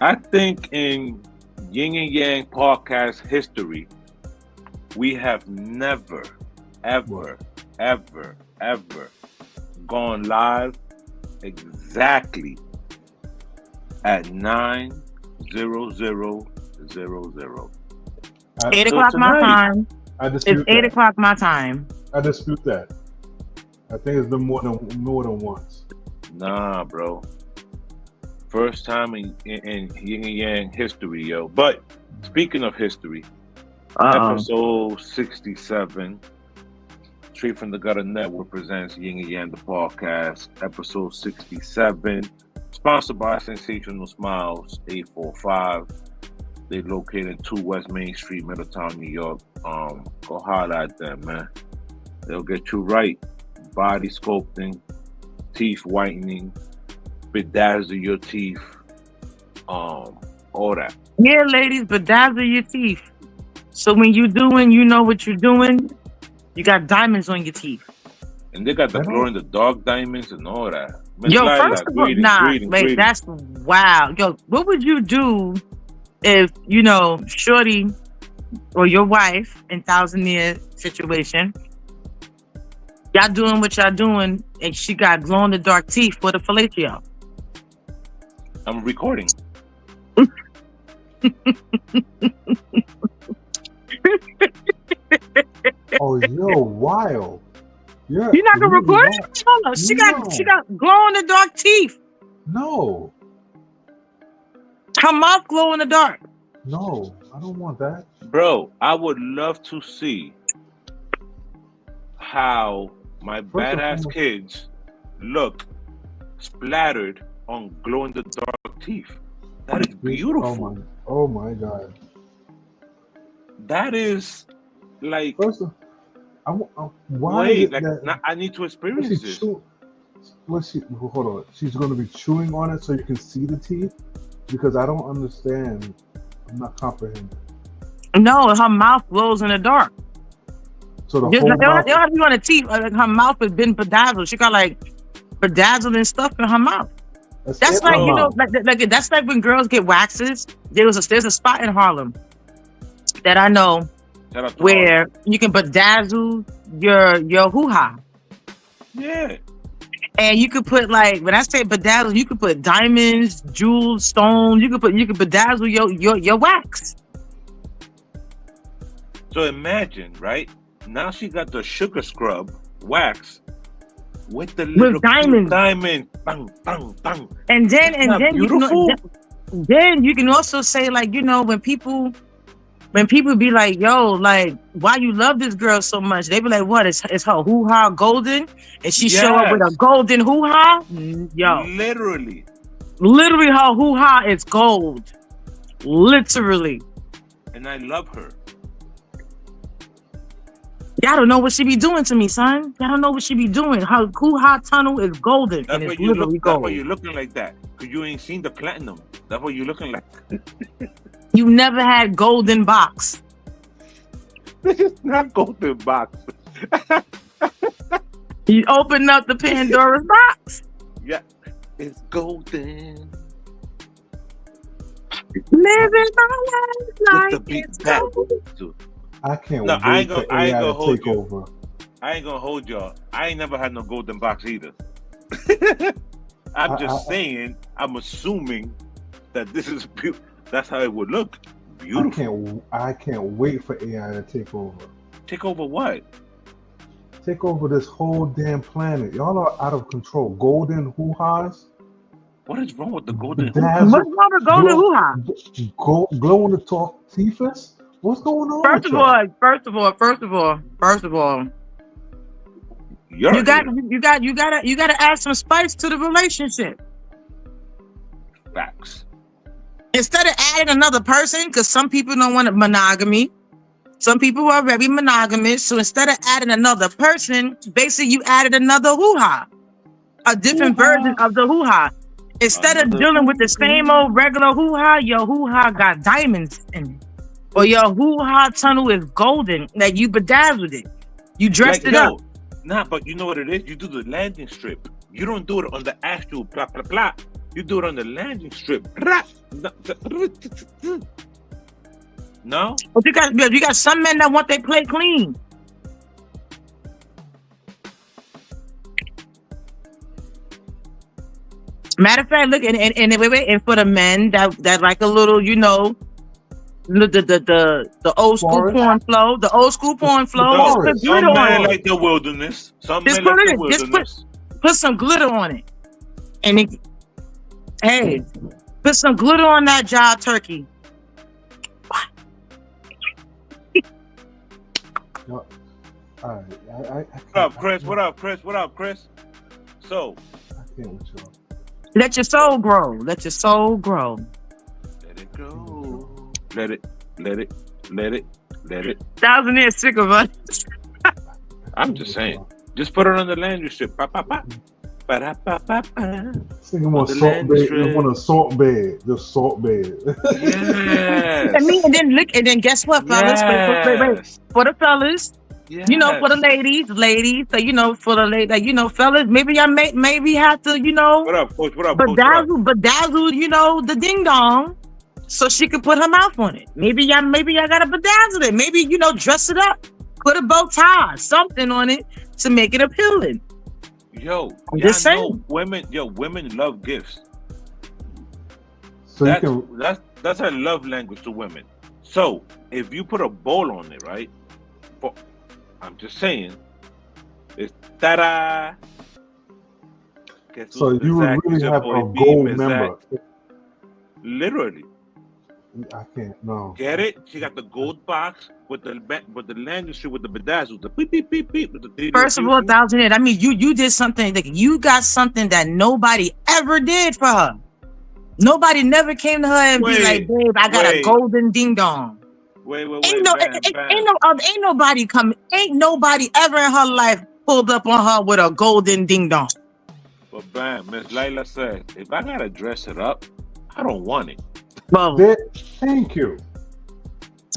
I think in Yin and Yang podcast history, we have never, ever, ever, ever gone live exactly at 9:00:00. 8 o'clock my time. I dispute It's 8 that. o'clock my time. I dispute that. I think it's been more than once. Nah, bro. First time in Yin and Yang history, yo. But speaking of history, episode 67, Str8fromdagutta Network presents Yin and Yang, the podcast, episode 67, sponsored by Sensational Smiles 845. They located in 2 West Main Street, Middletown, New York. Go holler at them, man. They'll get you right. Body sculpting, teeth whitening, bedazzle your teeth, all that. Yeah, ladies, bedazzle your teeth. So when you know what you're doing. You got diamonds on your teeth. And they got the glow in the dark diamonds and all that. Yo, first of all, wait, that's wow. Yo, what would you do if, shorty or your wife in 1,000-year situation, y'all doing what y'all doing, and she got glow in the dark teeth for the fellatio? I'm recording. Oh, you're wild. You're not gonna record it? Hold on. She got glow in the dark teeth. No. Her mouth glow in the dark. No, I don't want that. Bro, I would love to see how my badass kids look splattered on glow in the dark teeth. That is beautiful. Oh my God. That is like. First of all, I need to experience this. Hold on. She's going to be chewing on it so you can see the teeth? Because I don't understand. I'm not comprehending. No, her mouth glows in the dark. So the they whole don't mouth... have to be on the teeth. Her mouth has been bedazzled. She got like bedazzling stuff in her mouth. That's like, that's like when girls get waxes. There's a spot in Harlem that I know where you can bedazzle your hoo-ha. Yeah. And you could put, like, when I say bedazzle, you could put diamonds, jewels, stones. You could bedazzle your wax. So imagine, right? Now she got the sugar scrub wax with the little diamonds. Diamond, bang, bang, bang. And then you can also say, like, when people be like, yo, like, why you love this girl so much? They be like, what? Is her hoo-ha golden? And she show up with a golden hoo-ha? Yo. Literally her hoo-ha is gold. Literally. And I love her. Y'all don't know what she be doing to me, son. Y'all don't know what she be doing. Her hoo-ha tunnel is golden. That's why you're looking like that. Because you ain't seen the platinum. That's what you're looking like. You never had golden box. This is not golden box. You open up the Pandora's box. Yeah, it's golden. Living my life like it's golden. I can't wait for AI to take over. I ain't gonna hold y'all. I ain't never had no golden box either. I'm just saying, I'm assuming that this is beautiful. That's how it would look. Beautiful. I can't wait for AI to take over. Take over what? Take over this whole damn planet. Y'all are out of control. Golden hoo-has. What is wrong with the golden hoo-ha? What's wrong with golden hoo-ha? Glow in the dark teethus? What's going on? First of all, you gotta add some spice to the relationship. Facts. Instead of adding another person, because some people don't want monogamy. Some people are very monogamous. So instead of adding another person, basically you added another hoo-ha. A different version of the hoo-ha. Instead of dealing with the same old regular hoo-ha, your hoo-ha got diamonds in it. Or your hoo-ha tunnel is golden. Like you bedazzled it. You dressed it up. Nah, but you know what it is? You do the landing strip. You don't do it on the actual blah, blah, blah. You do it on the landing strip. No? But you got some men that want their plate clean. Matter of fact, look, and for the men that like a little, you know, the old school porn flow, the old school porn flow. Just put glitter on it. Like the wilderness. Some men like the wilderness. Put some glitter on it, and hey, put some glitter on that job turkey. No. All right, What up, Chris? What up, Chris? What up, Chris? So, I can't with y'all. Let your soul grow. Let your soul grow. Let it go. Let it. 1,000 years sick of us. I'm just saying. Just put it on the landing strip. Pa pa pa. Thinking more salt bed. You want a salt bed. Just salt bed. Yes. And then guess what, fellas? Yes. Wait. For the fellas, yes. You know, for the ladies. So you know, for the ladies, like, you know, fellas, maybe y'all maybe have to, you know, what up, coach? What up, bedazzle, you know, the ding dong, so she could put her mouth on it. Maybe y'all gotta bedazzle it. Maybe, you know, dress it up, put a bow tie, something on it to make it appealing. Yo, I'm just saying. Women love gifts. So that's a love language to women. So if you put a bowl on it, right? I'm just saying, it's ta-da. So you would really have a gold member. Literally. I can't. No. Get it? She got the gold box with the landing strip with the bedazzles, the beep beep beep beep. With the First of all, 1,000 years. I mean, you did something. Like, you got something that nobody ever did for her. Nobody never came to her and be like, "Babe, I got a golden ding dong." Ain't nobody ever in her life pulled up on her with a golden ding dong. But bam, Miss Layla said, if I gotta dress it up, I don't want it. Well, thank you.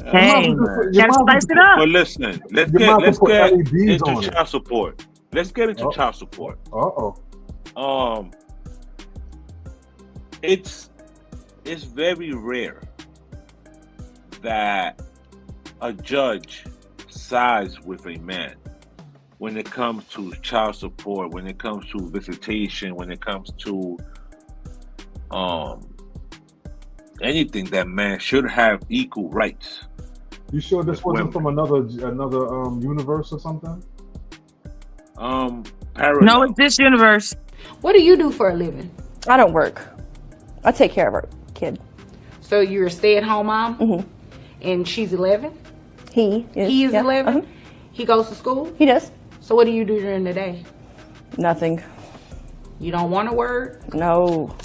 Hey, gotta spice it up. But listen, let's get into child support. Let's get into child support. It's very rare that a judge sides with a man when it comes to child support, when it comes to visitation, when it comes to anything. That man should have equal rights. You sure this wasn't from another universe or something? Parallel. No, it's this universe. What do you do for a living? I don't work. I take care of our kid. So you're a stay-at-home mom? Mm-hmm. And she's 11? He is 11? Uh-huh. He goes to school? He does. So what do you do during the day? Nothing. You don't want to work? No.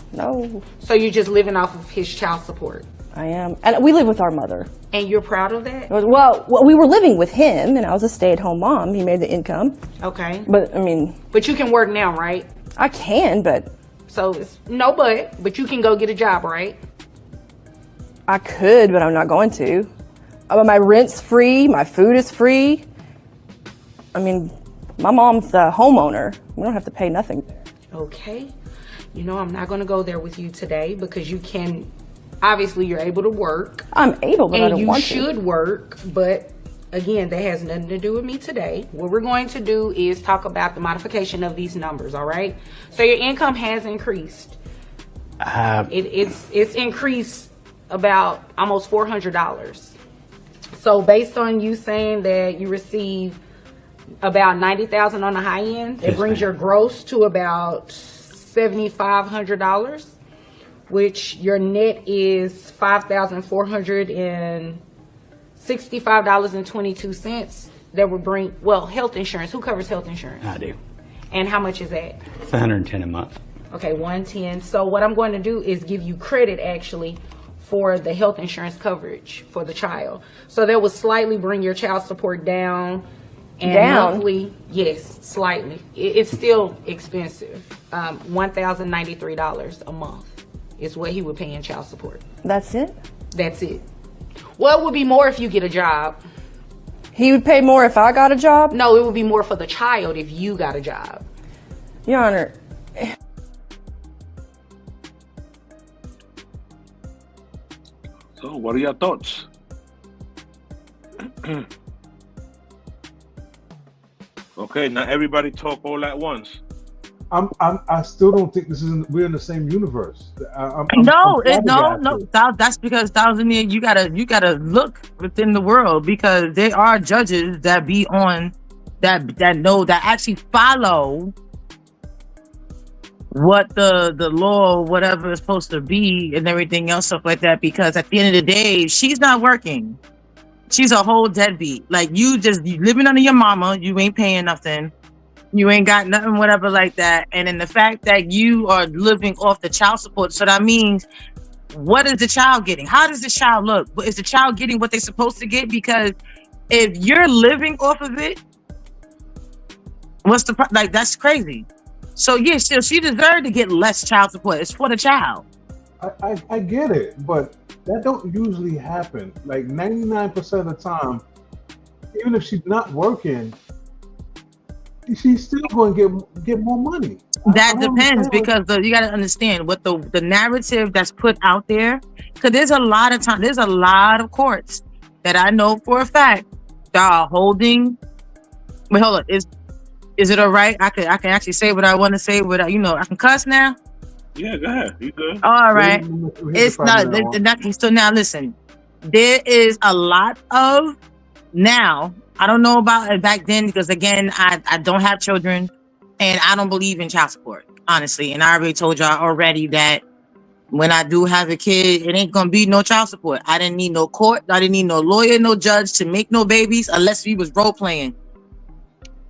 So you're just living off of his child support? I am. And we live with our mother. And you're proud of that? Well, we were living with him, and I was a stay-at-home mom. He made the income. Okay. But, I mean... But you can work now, right? I can, but... So, but you can go get a job, right? I could, but I'm not going to. My rent's free. My food is free. I mean, my mom's the homeowner. We don't have to pay nothing. Okay. You know, I'm not going to go there with you today because you can... Obviously, you're able to work. I'm able, but I don't want to. And you should work, but again, that has nothing to do with me today. What we're going to do is talk about the modification of these numbers, all right? So your income has increased. It's increased about almost $400. So based on you saying that you receive about $90,000 on the high end, it brings your gross to about $7,500. Which your net is $5,465.22. That would bring, well, health insurance. Who covers health insurance? I do. And how much is that? It's $110 a month. Okay, $110. So what I'm going to do is give you credit actually for the health insurance coverage for the child. So that would slightly bring your child support down. And monthly, yes, slightly. It's still expensive. $1,093 a month. Is what he would pay in child support. That's it? That's it. Well, it would be more if you get a job. He would pay more if I got a job? No, it would be more for the child if you got a job. Your Honor, So, what are your thoughts? Okay, not everybody talk all at once. I still don't think we're in the same universe. No. That's because Thousand you gotta look within the world, because there are judges that be on that actually follow what the law, whatever is supposed to be, and everything else, stuff like that. Because at the end of the day, she's not working. She's a whole deadbeat. Like, you living under your mama. You ain't paying nothing. You ain't got nothing, whatever like that. And then the fact that you are living off the child support. So that means, what is the child getting? How does the child look? Is the child getting what they're supposed to get? Because if you're living off of it, that's crazy. So yeah, she deserved to get less child support. It's for the child. I get it, but that don't usually happen. Like 99% of the time, even if she's not working, she's still going to get more money. That depends, because you got to understand what the narrative that's put out there. Because there's a lot of courts that I know for a fact that are holding. Wait, hold on. Is it all right? I can actually say what I want to say without, I can cuss now. Yeah, go ahead. You good? All right. It's not. So now listen. There is a lot of now. I don't know about it back then, because again, I don't have children, and I don't believe in child support, honestly. And I already told y'all already that when I do have a kid, it ain't gonna be no child support. I didn't need no court. I didn't need no lawyer, no judge to make no babies, unless we was role playing.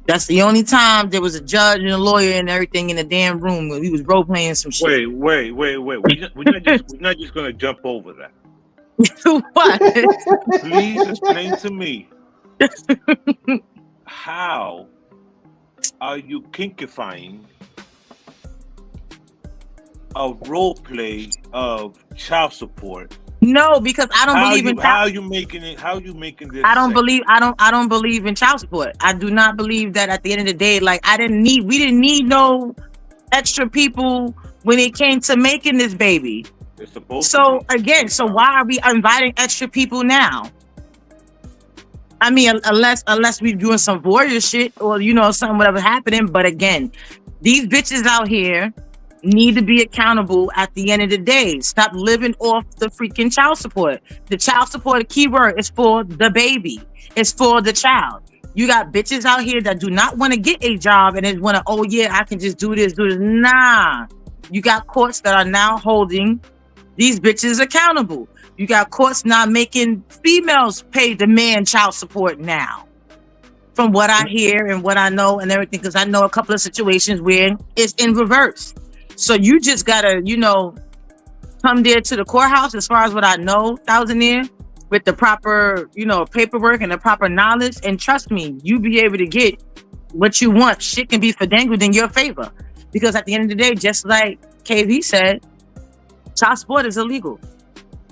That's the only time there was a judge and a lawyer and everything in the damn room when we was role playing some shit. Wait. We're not just gonna jump over that. What? Please explain to me. How are you kinkifying a role play of child support? No, because I don't believe in how are you making this? I don't believe in child support. I do not believe that at the end of the day, like we didn't need no extra people when it came to making this baby. It's supposed so to again, so why are we inviting extra people now? I mean, unless we're doing some warrior shit or something, whatever happening. But again, these bitches out here need to be accountable at the end of the day. Stop living off the freaking child support. The child support keyword is for the baby. It's for the child. You got bitches out here that do not want to get a job and they want to, oh yeah, I can just do this. Nah. You got courts that are now holding these bitches accountable. You got courts not making females pay the man child support now. From what I hear and what I know and everything, because I know a couple of situations where it's in reverse. So you just gotta, come there to the courthouse, as far as what I know, Thousandaire, with the proper, paperwork and the proper knowledge. And trust me, you be able to get what you want. Shit can be finagled in your favor. Because at the end of the day, just like KV said, child support is illegal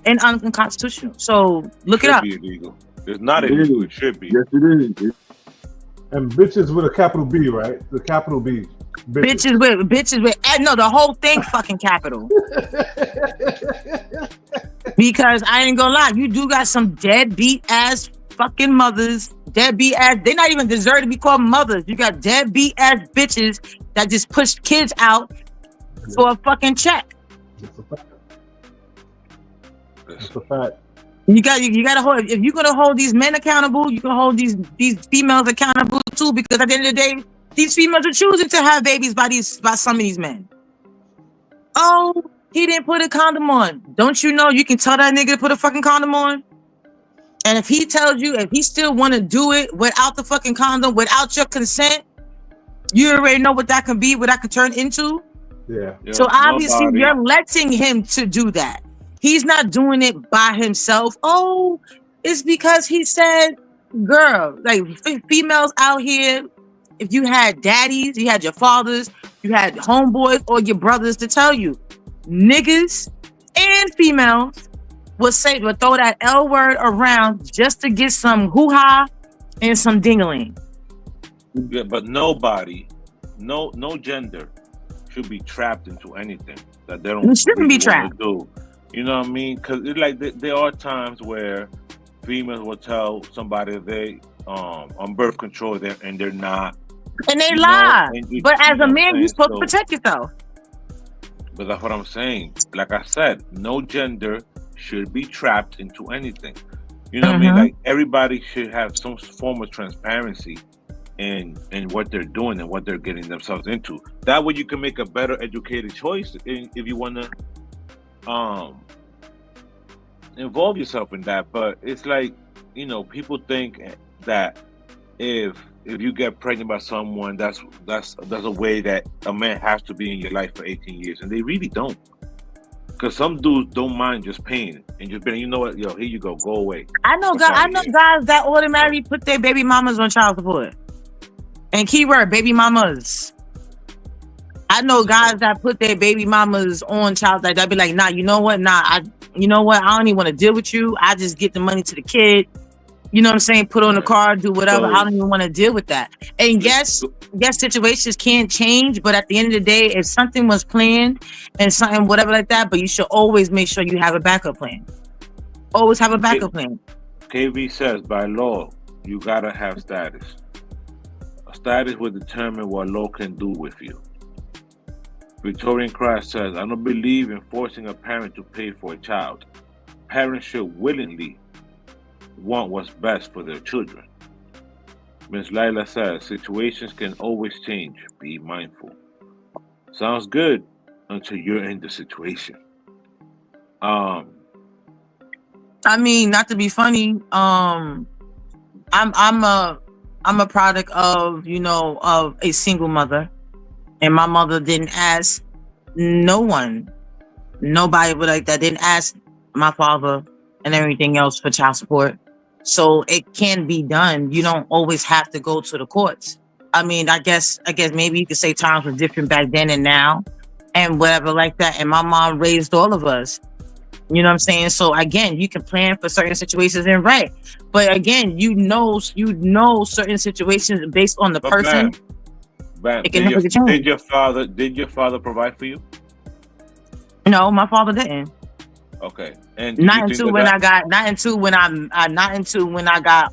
and unconstitutional. So look it up. It should be illegal. It's not illegal. It should be. Yes, it is. And bitches with a capital B, right? The capital B. Bitches with no, the whole thing fucking capital. Because I ain't gonna lie, you do got some deadbeat ass fucking mothers, deadbeat ass. They not even deserve to be called mothers. You got deadbeat ass bitches that just push kids out for a fucking check. That's a fact. That's a fact. You gotta hold. If you're gonna hold these men accountable, you can hold these females accountable too. Because at the end of the day, these females are choosing to have babies by some of these men. Oh, he didn't put a condom on. Don't you know you can tell that nigga to put a fucking condom on? And if he tells you, if he still want to do it without the fucking condom, without your consent, you already know what that can be, what that could turn into. Yeah. So obviously you're letting him to do that. He's not doing it by himself. Oh, it's because he said, girl, like females out here, if you had daddies, you had your fathers, you had homeboys or your brothers to tell you, niggas and females would throw that L word around just to get some hoo-ha and some dingling. Yeah, but nobody, no gender should be trapped into anything that they don't shouldn't be trapped. do. You know what I mean? Because like there are times where females will tell somebody they on birth control and they're not. And they You know, lie. and But as you know a what I'm man, you're saying? supposed to So, protect yourself. but that's what I'm saying. Like I said, no gender should be trapped into anything. You know what I mean? Like everybody should have some form of transparency in what they're doing and what they're getting themselves into. That way, you can make a better educated choice if you want to involve yourself in that. But it's like, you know, people think that if you get pregnant by someone, that's a way that a man has to be in your life for 18 years, and they really don't. Because some dudes don't mind just paying and just being, you know what, yo, here you go away. I know guys that automatically put their baby mamas on child support. And keyword, baby mamas. I know guys that put their baby mamas on child, like they'll be like, nah, you know what, I don't even want to deal with you. I just get the money to the kid. You know what I'm saying? Put on the car, do whatever. I don't even want to deal with that. And yes, situations can change, but at the end of the day, if something was planned and something, whatever like that, but you should always make sure you have a backup plan. Always have a backup plan. KV says, by law, you gotta have status. A status will determine what law can do with you. Victorian Christ says, I don't believe in forcing a parent to pay for a child. Parents should willingly want what's best for their children. Ms. Lila says, situations can always change. Be mindful. Sounds good until you're in the situation. I mean, not to be funny, I'm a product of, you know, of a single mother, and my mother didn't ask nobody like that, didn't ask my father and everything else for child support. So it can be done. You don't always have to go to the courts. I mean, I guess maybe you could say times were different back then and now and whatever like that. And my mom raised all of us. You know what I'm saying? So again, you can plan for certain situations and right. But again, you know certain situations based on the person. Did your father provide for you? No, my father didn't. Okay. And not until when I got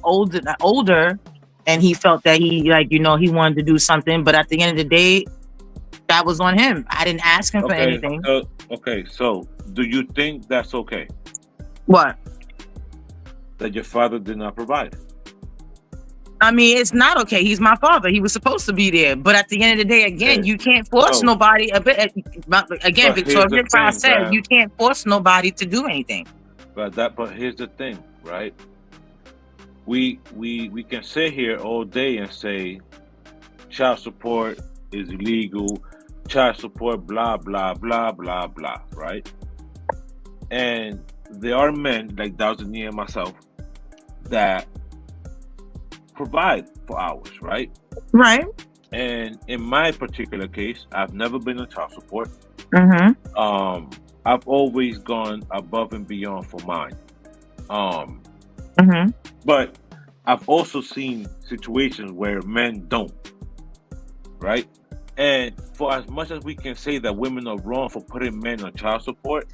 older and he felt that he, like, you know, he wanted to do something, but at the end of the day, that was on him. I didn't ask him for anything. So do you think that's okay? What? That your father did not provide? I mean, it's not okay. He's my father. He was supposed to be there. But at the end of the day, again, you can't force nobody. Again, Victoria Cross said you can't force nobody to do anything. But here's the thing, right? We can sit here all day and say child support is illegal, child support, blah, blah, blah, blah, blah, right? And there are men like Dowsany and myself that provide for ours, right? Right. And in my particular case, I've never been on child support. Mm-hmm. I've always gone above and beyond for mine. Mm-hmm. But I've also seen situations where men don't, right? And for as much as we can say that women are wrong for putting men on child support,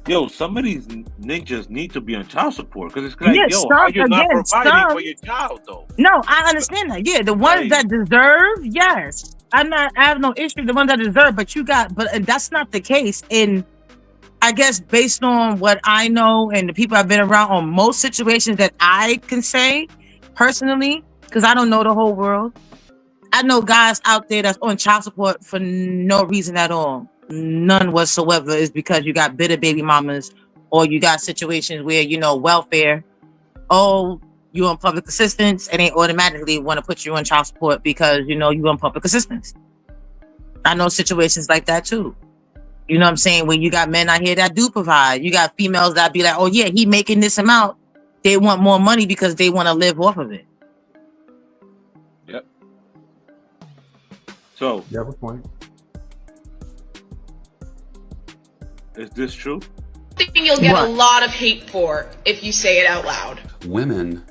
yo, some of these ninjas need to be on child support because it's like, how you're not providing for your child, though. No, I understand that. Yeah, the ones that deserve, yes. I have no issue with the ones that deserve, but that's not the case. And I guess based on what I know and the people I've been around on most situations that I can say personally, because I don't know the whole world. I know guys out there that's on child support for no reason at all. None whatsoever. Is because you got bitter baby mamas, or you got situations where, you know, welfare. Oh, you on public assistance, and they automatically want to put you on child support because, you know, you on public assistance. I know situations like that too. You know what I'm saying? When you got men out here that do provide, you got females that be like, oh yeah, he making this amount. They want more money because they want to live off of it. Yep. So you have a point. Is this true? I think you'll get a lot of hate for if you say it out loud. Women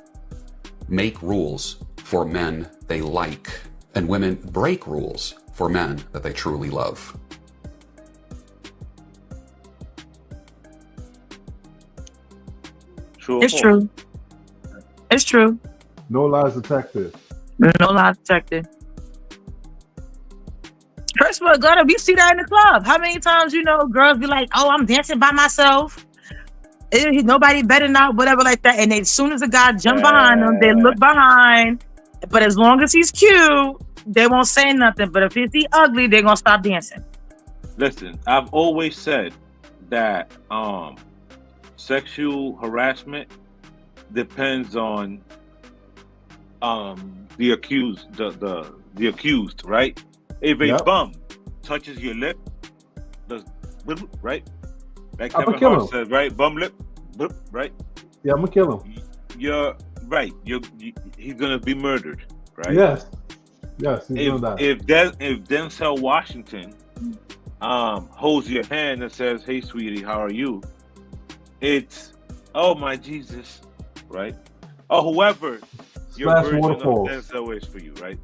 make rules for men they like, and women break rules for men that they truly love. True or It's false? true. It's true. No lies detected. No lies detected. First of all, Gunna, we see that in the club. How many times, girls be like, oh, I'm dancing by myself. Nobody better not, whatever like that. And as soon as a guy jump behind them, they look behind. But as long as he's cute, they won't say nothing. But if he's ugly, they're going to stop dancing. Listen, I've always said that sexual harassment depends on the accused, the accused, right? If a bum touches your lip, does right? Like Kevin Hart said, right? Bum lip, right? Yeah, I'm gonna kill him. You're right. He's gonna be murdered, right? Yes, he's gonna die. If Denzel Washington holds your hand and says, "Hey, sweetie, how are you?" It's, "Oh my Jesus," right? Or whoever your version of Denzel is for you, right?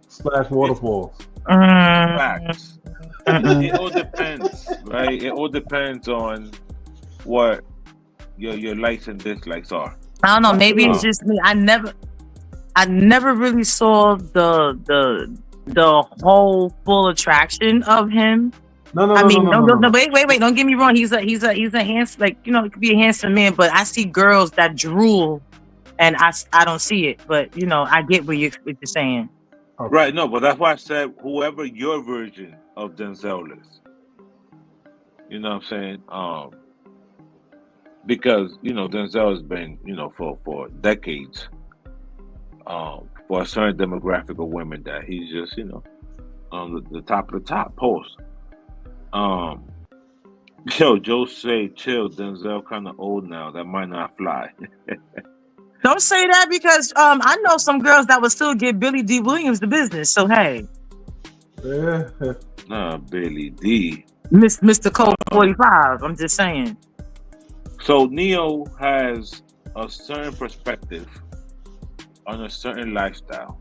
Splash waterfalls. Facts. It all depends, right? It all depends on what your likes and dislikes are. I don't know. Maybe it's just me. I never really saw the whole full attraction of him. No. Wait. Don't get me wrong. He's a handsome, it could be a handsome man, but I see girls that drool, and I don't see it. But I get what you're saying. Okay. Right, no, but that's why I said whoever your version of Denzel is. You know what I'm saying? Because Denzel has been, for decades, for a certain demographic of women that he's just, on the top of the top post. Joe say, chill, Denzel kind of old now. That might not fly. Don't say that because I know some girls that would still give Billy D. Williams the business. So hey, Nah, Billy D. Mr. Cole 45. I'm just saying. So Neo has a certain perspective on a certain lifestyle.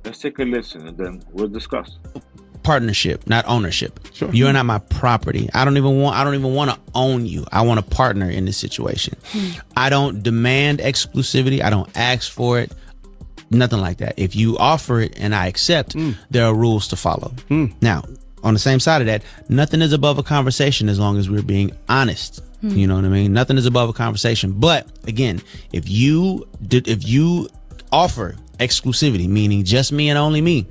Let's take a listen and then we'll discuss. Partnership, not ownership. Sure. You're not my property. I don't even want to own you. I want a partner in this situation. I don't demand exclusivity. I don't ask for it. Nothing like that. If you offer it and I accept, there are rules to follow. Now, on the same side of that, nothing is above a conversation as long as we're being honest. You know what I mean? Nothing is above a conversation. But again, if you offer exclusivity, meaning just me and only me,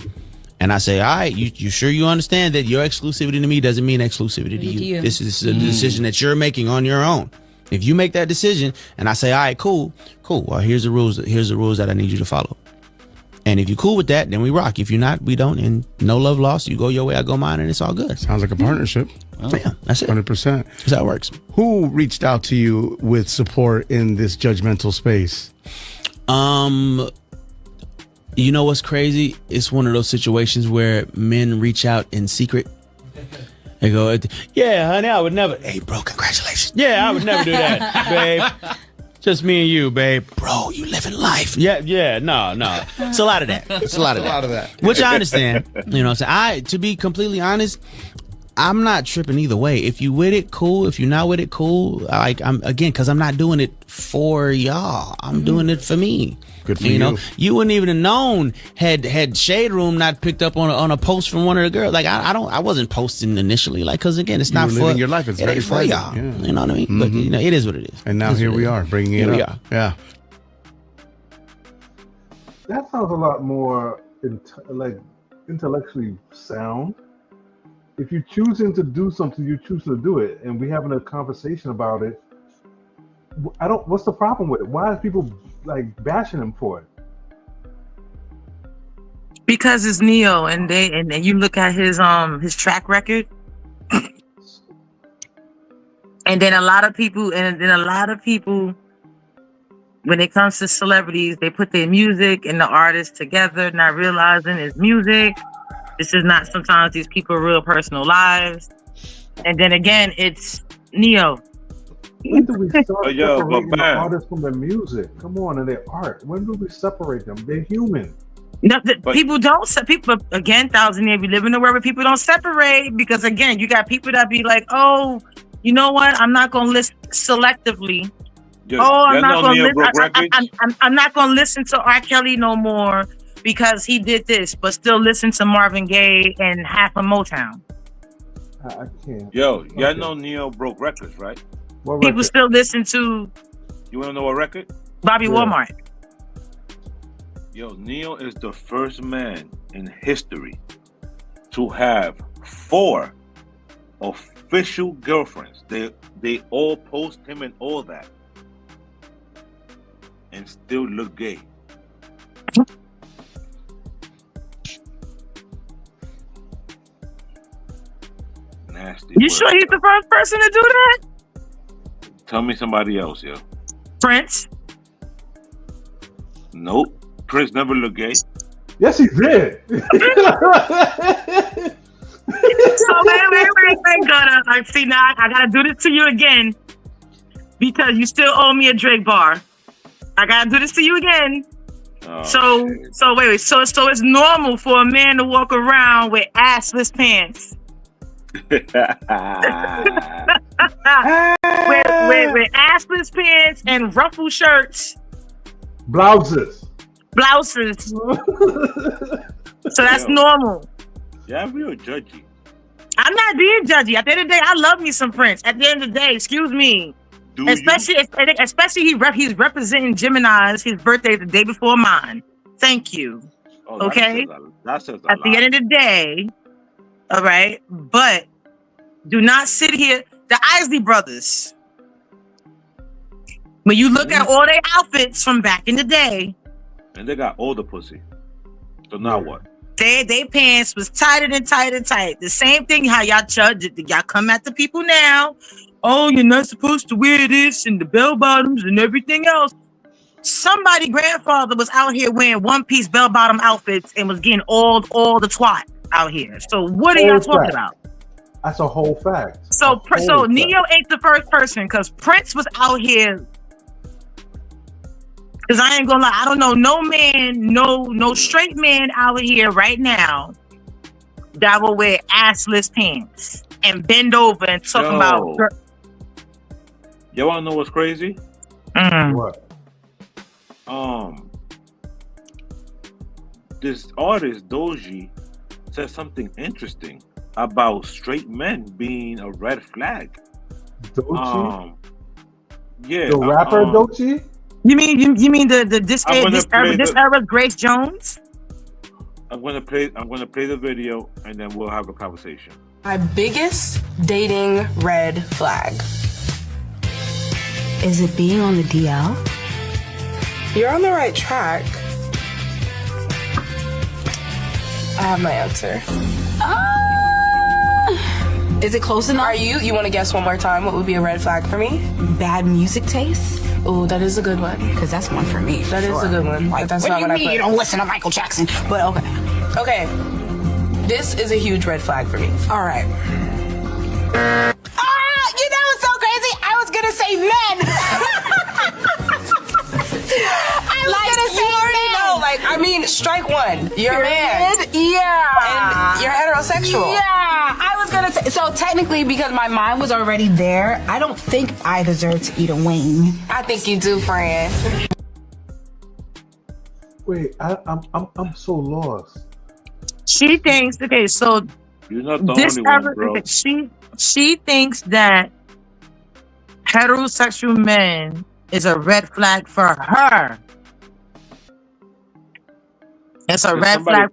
and I say, all right, you sure you understand that your exclusivity to me doesn't mean exclusivity to you. This is a decision that you're making on your own. If you make that decision and I say, all right, cool. Well, here's the rules that I need you to follow. And if you're cool with that, then we rock. If you're not, we don't. And no love lost. You go your way, I go mine, and it's all good. Sounds like a partnership. Yeah, that's it. 100%. That's how it works. Who reached out to you with support in this judgmental space? You know what's crazy? It's one of those situations where men reach out in secret. They go, yeah, honey, I would never. Hey, bro, congratulations. Yeah, I would never do that, babe. Just me and you, babe. Bro, you living life. Yeah, no. It's a lot of that. It's a lot of that. Which I understand. You know what I'm saying? To be completely honest, I'm not tripping either way. If you with it, cool. If you're not with it, cool. Because I'm not doing it for y'all. I'm doing it for me. Good for you. You wouldn't even have known had Shade Room not picked up on a post from one of the girls. Like I wasn't posting initially. Like because again, it's not for living your life. It's very for y'all. Yeah. You know what I mean? But it is what it is. And now here we are bringing it up. Yeah. That sounds a lot more intellectually sound. If you're choosing to do something, you choose to do it, and we're having a conversation about it. What's the problem with it? Why are people bashing him for it? Because it's Neo, and you look at his track record, and then a lot of people, when it comes to celebrities, they put their music and the artist together, not realizing it's music. This is not sometimes these people's real personal lives. And then again, it's Neo. When do we start separating the artists from their music? Come on, and their art. When do we separate them? They're human. No, people don't. People again, Thousand Year, we live in a world where people don't separate because again, you got people that be like, oh, you know what? I'm not gonna list selectively. I'm not gonna listen. I'm not gonna listen to R. Kelly no more because he did this, but still listen to Marvin Gaye and half of Motown. I can't. Yo, y'all know Neo broke records, right? What People record? still listen to You want to know what record? Bobby Walmart. Yo, Neo is the first man in history to have 4 official girlfriends. They all post him and all that, and still look gay. Nasty. You sure he's the first person to do that? Tell me somebody else, yo. Prince. Nope. Prince never looked gay. Yes, he did. So wait, Gunna. See, now I gotta do this to you again because you still owe me a Drake bar. I gotta do this to you again. Oh, so it's normal for a man to walk around with assless pants. with assless pants and ruffle shirts. Blouses. So that's normal. Yeah, I'm real judgy. I'm not being judgy. At the end of the day, I love me some Prince. At the end of the day, excuse me. Especially he's representing Gemini's. His birthday is the day before mine. Thank you. Oh, okay. That's at the end of the day, all right. But do not sit here. The Isley brothers. When you look at all their outfits from back in the day, and they got older pussy. So now what? They pants was tighter than tight. The same thing how y'all judge it. Y'all come at the people now. Oh, you're not supposed to wear this and the bell bottoms and everything else. Somebody grandfather was out here wearing one-piece bell-bottom outfits and was getting all the twat out here. So what are y'all talking about? That's a whole fact. So Neo ain't the first person because Prince was out here. Because I ain't gonna lie, I don't know no man, no straight man out here right now that will wear assless pants and bend over and talk about. You wanna know what's crazy? What? This artist Doji said something interesting about straight men being a red flag. Doji? Yeah. The rapper Doji? You mean this era's Grace Jones? I'm gonna play the video and then we'll have a conversation. My biggest dating red flag. Is it being on the DL? You're on the right track. I have my answer. Is it close enough? You want to guess one more time what would be a red flag for me? Bad music taste? Oh, that is a good one. Because that's one for me. That is a good one. Like, that's what not do you what mean I put. you don't listen to Michael Jackson? But okay. Okay. This is a huge red flag for me. All right. You know what's so crazy? I was going to say men. I mean, strike one. You're a man. Yeah. And you're heterosexual. Yeah. I was going to say, so technically, because my mind was already there, I don't think I deserve to eat a wing. I think you do, Fran. Wait, I'm so lost. She thinks, okay, so you're not the only one, bro. She thinks that heterosexual men is a red flag for her. It's a red flag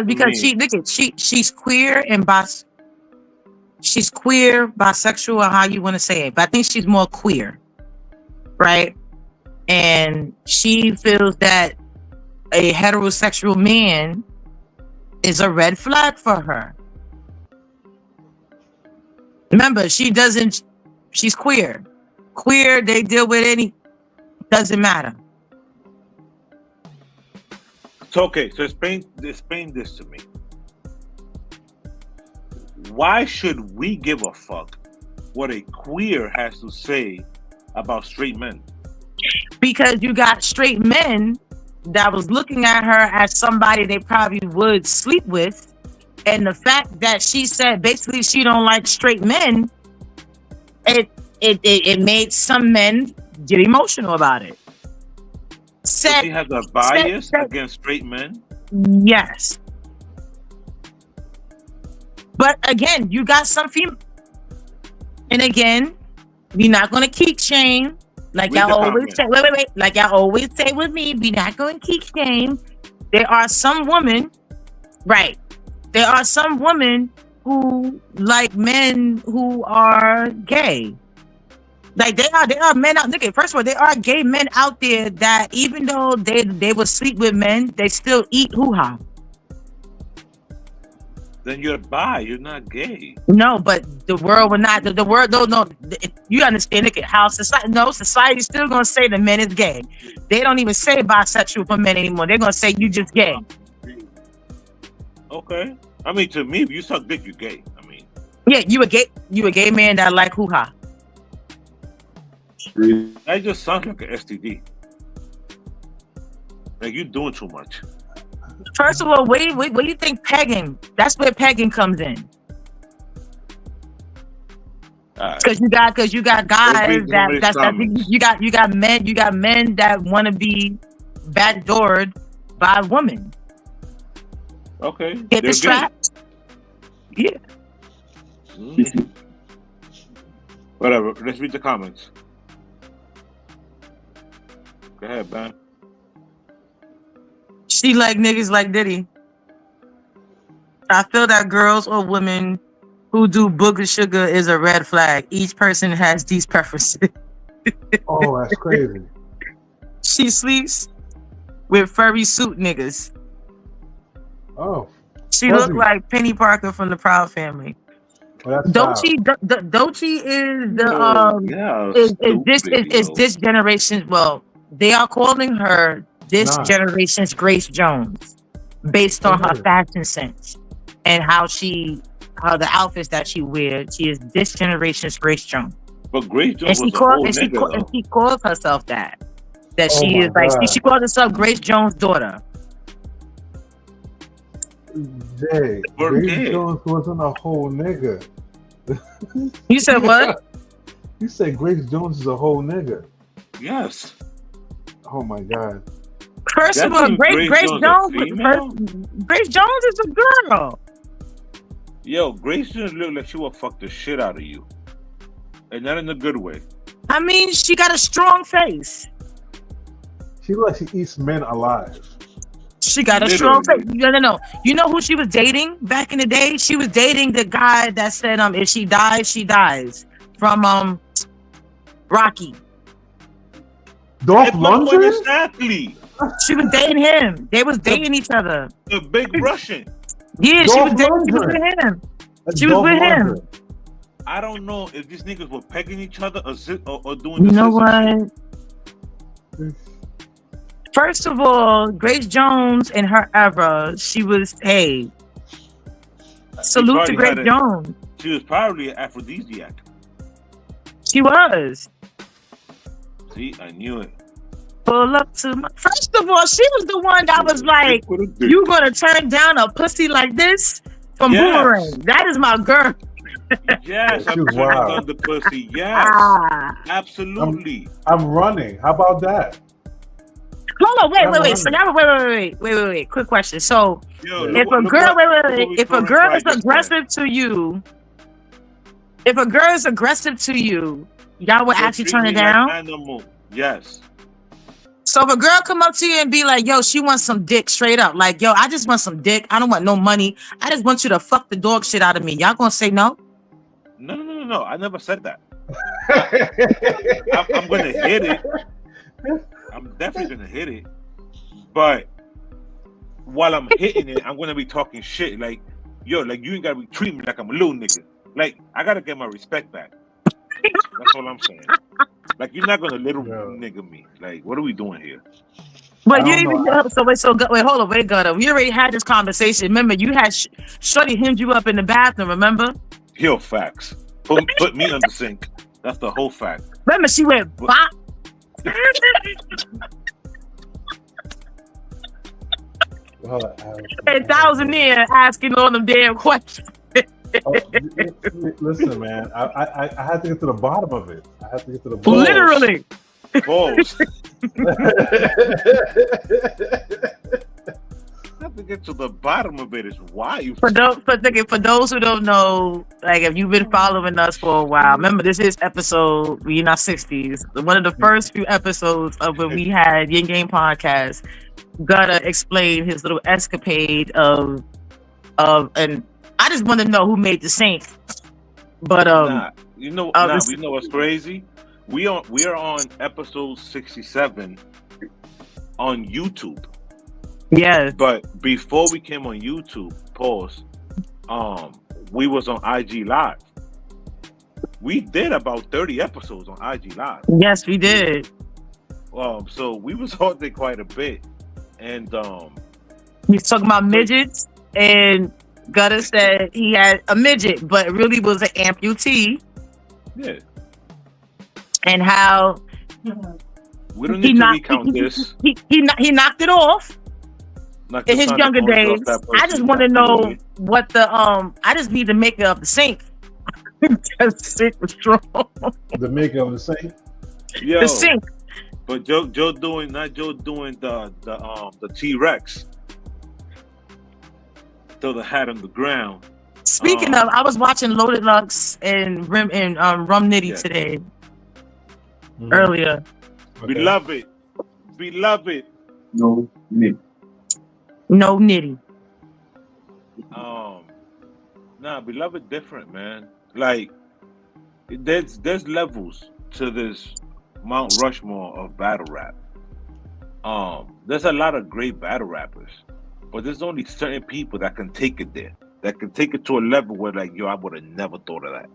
because she's queer and she's queer, bisexual, or how you want to say it. But I think she's more queer, right? And she feels that a heterosexual man is a red flag for her. Remember, she's queer. Queer, they deal with doesn't matter. So, okay, so explain this to me. Why should we give a fuck what a queer has to say about straight men? Because you got straight men that was looking at her as somebody they probably would sleep with. And the fact that she said basically she don't like straight men, it made some men get emotional about it. So she has a bias against straight men? Yes. But again, you got some female. And again, we're not going to kink shame. Like y'all always say. Wait. Like y'all always say with me, we're not going to kink shame. There are some women, right? There are some women who like men who are gay. Like there are men out. Look, first of all, there are gay men out there that even though they will sleep with men, they still eat hoo-ha. Then you're bi. You're not gay. No, but the world will not. The world don't know. You understand? Look at how society's still gonna say the men is gay. They don't even say bisexual for men anymore. They're gonna say you just gay. Okay. I mean, to me, if you suck dick, you're gay. I mean, yeah, you a gay man that like hoo-ha. That just sounds like an STD. Like you're doing too much. First of all, what do you think pegging? That's where pegging comes in. Because you got guys you got men that want to be backdoored by women. Okay. Get the straps. Yeah. Mm. Whatever. Let's read the comments. Go ahead, man. She like niggas like Diddy. I feel that girls or women who do booger sugar is a red flag. Each person has these preferences. Oh, that's crazy. She sleeps with furry suit niggas. Oh. She looked like Penny Parker from the Proud Family. Well, Doechii is this generation. Well, they are calling her this generation's Grace Jones, based on her fashion sense and how the outfits that she wears. She is this generation's Grace Jones. But Grace Jones she calls herself that. She is like she calls herself Grace Jones' daughter. Jay, Grace Jones wasn't a whole nigga. You said what? You said Grace Jones is a whole nigga. Yes. Oh my God. First of all, Grace Jones is a girl. Yo, Grace Jones look like she will fuck the shit out of you. And not in a good way. I mean, she got a strong face. She looks like she eats men alive. She got a strong face. No. You know who she was dating back in the day? She was dating the guy that said, if she dies, she dies. From Rocky. Dolph Lundgren? Exactly. She was dating him. They was dating each other. The big Russian. Yeah, she was with him. She was with him. I don't know if these niggas were pegging each other or doing. You know what? First of all, Grace Jones in her era, she was salute to Grace Jones. She was probably an aphrodisiac. She was. See, I knew it. Pull up to my. First of all, she was the one that was like, "You gonna turn down a pussy like this from Boomerang? That is my girl." Yes, I'm turning down the pussy. Yes, absolutely. I'm running. How about that? Hold on, wait. So now, wait. Quick question. So, if a girl is aggressive to you, y'all would actually turn it down? Animal. Yes. So if a girl come up to you and be like, yo, she wants some dick straight up. Like, yo, I just want some dick. I don't want no money. I just want you to fuck the dog shit out of me. Y'all gonna say no? No. I never said that. I'm gonna hit it. I'm definitely gonna hit it. But while I'm hitting it, I'm gonna be talking shit. Like, yo, like you ain't gotta be treating me like I'm a little nigga. Like, I gotta get my respect back. That's all I'm saying. Like, you're not gonna little nigga me. Like, what are we doing here? But you even wait, hold on, wait, Gunna. We already had this conversation. Remember, you had Shorty hemmed you up in the bathroom. Remember? Yo, facts. Put me on the sink. That's the whole fact. Remember, she went bop. 1,000 years asking all them damn questions. Listen, man. I had to get to the bottom of it. I had to get to the bottom. Literally. Balls. I have to get to the bottom of it. Is why for those who don't know, like if you've been following us for a while, remember this is episode we're in our 60s. One of the first few episodes of when we had Yin Game Podcast. Gotta explain his little escapade of and I just want to know who made the sync. But we know what's crazy. We are on episode 67 on YouTube. Yes. But before we came on YouTube, we was on IG Live. We did about 30 episodes on IG Live. Yes, we did. So we was on there quite a bit. And he's talking about midgets, and Gutter said he had a midget, but it really was an amputee. Yeah. And how we don't need to recount this. He knocked it off in his younger days. I just want to know what the I just need the maker of the sink. The sink was strong. The maker of the sink. Yo, the sink. But Joe doing the T-Rex. Throw the hat on the ground. Speaking of, I was watching Loaded Lux and Rum Nitty today. Earlier. Okay. Beloved. No nitty. No nitty. Beloved different, man. Like there's levels to this Mount Rushmore of battle rap. There's a lot of great battle rappers, but there's only certain people that can take it there. That can take it to a level where like, yo, I would have never thought of that.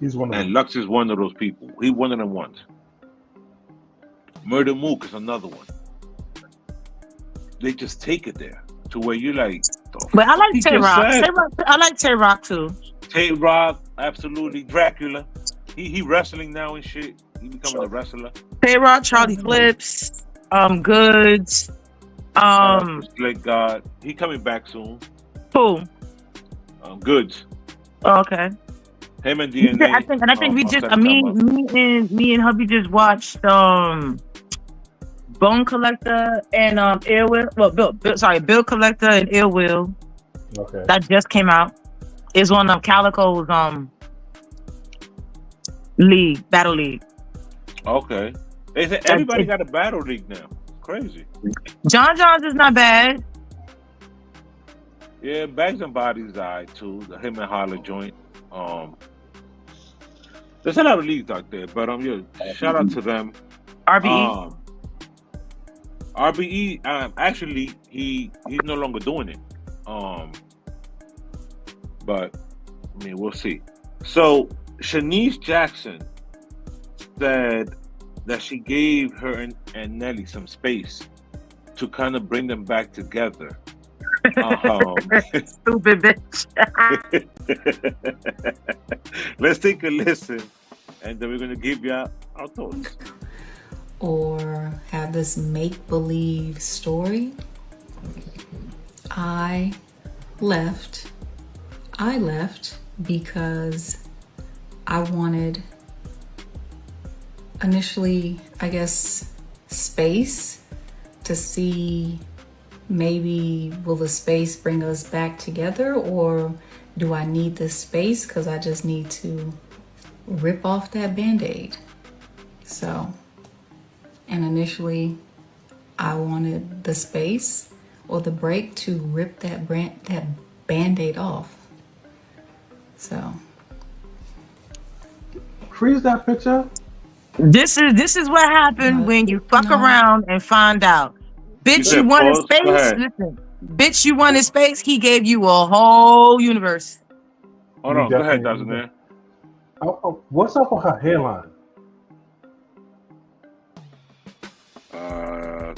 He's one of them. And Lux is one of those people. He one of them ones. Murder Mook is another one. They just take it there to where you like. But I like Tay Rock. I like Tay Rock too. Tay Rock, absolutely. Dracula. He wrestling now and shit. He becoming a wrestler. Tay Rock, Charlie Clips, Goods. Slick God. He coming back soon. Who? Goods. Oh, okay. Him and DNA. I think we just me and hubby just watched Bone Collector and Ill Will. Well, Bill Collector and Ill Will. Okay. That just came out. It's on Calico's league, battle league. Okay. They said everybody got a battle league now. Crazy. John John's is not bad. Yeah, Bags and Bodies died too. The him and Holler joint. There's a lot of leagues out there, but shout out to them. RBE. RBE, actually, he's no longer doing it. But I mean, we'll see. So Shanice Jackson said that she gave her and Nelly some space to kind of bring them back together. Stupid bitch. Let's take a listen, and then we're gonna give you our thoughts. Or have this make-believe story. I left because I wanted initially, I guess, space to see maybe will the space bring us back together, or do I need this space because I just need to rip off that Band-Aid. So, and initially I wanted the space or the break to rip that Band-Aid off. So freeze that picture. This is what happened when you fuck around and find out. Bitch, you wanted space. Listen, bitch, you wanted space. He gave you a whole universe. Hold on, go ahead, Dazman. What's up with her hairline?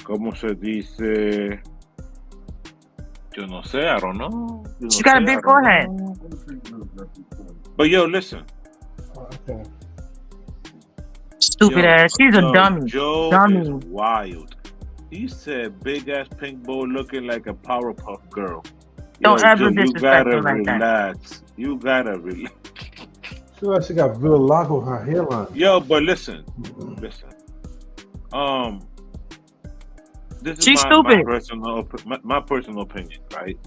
¿Cómo se dice? Yo no sé, I don't know. She got a big forehead. But yo, listen. Okay. Stupid ass. She's a dummy. Joe dummy. Is wild. He said big ass pink boy looking like a Powerpuff Girl. Don't ever Joe, disrespect her like relax. You gotta relax. She got vitiligo on her hairline. Yo, but listen. This is She's stupid. My personal opinion, right?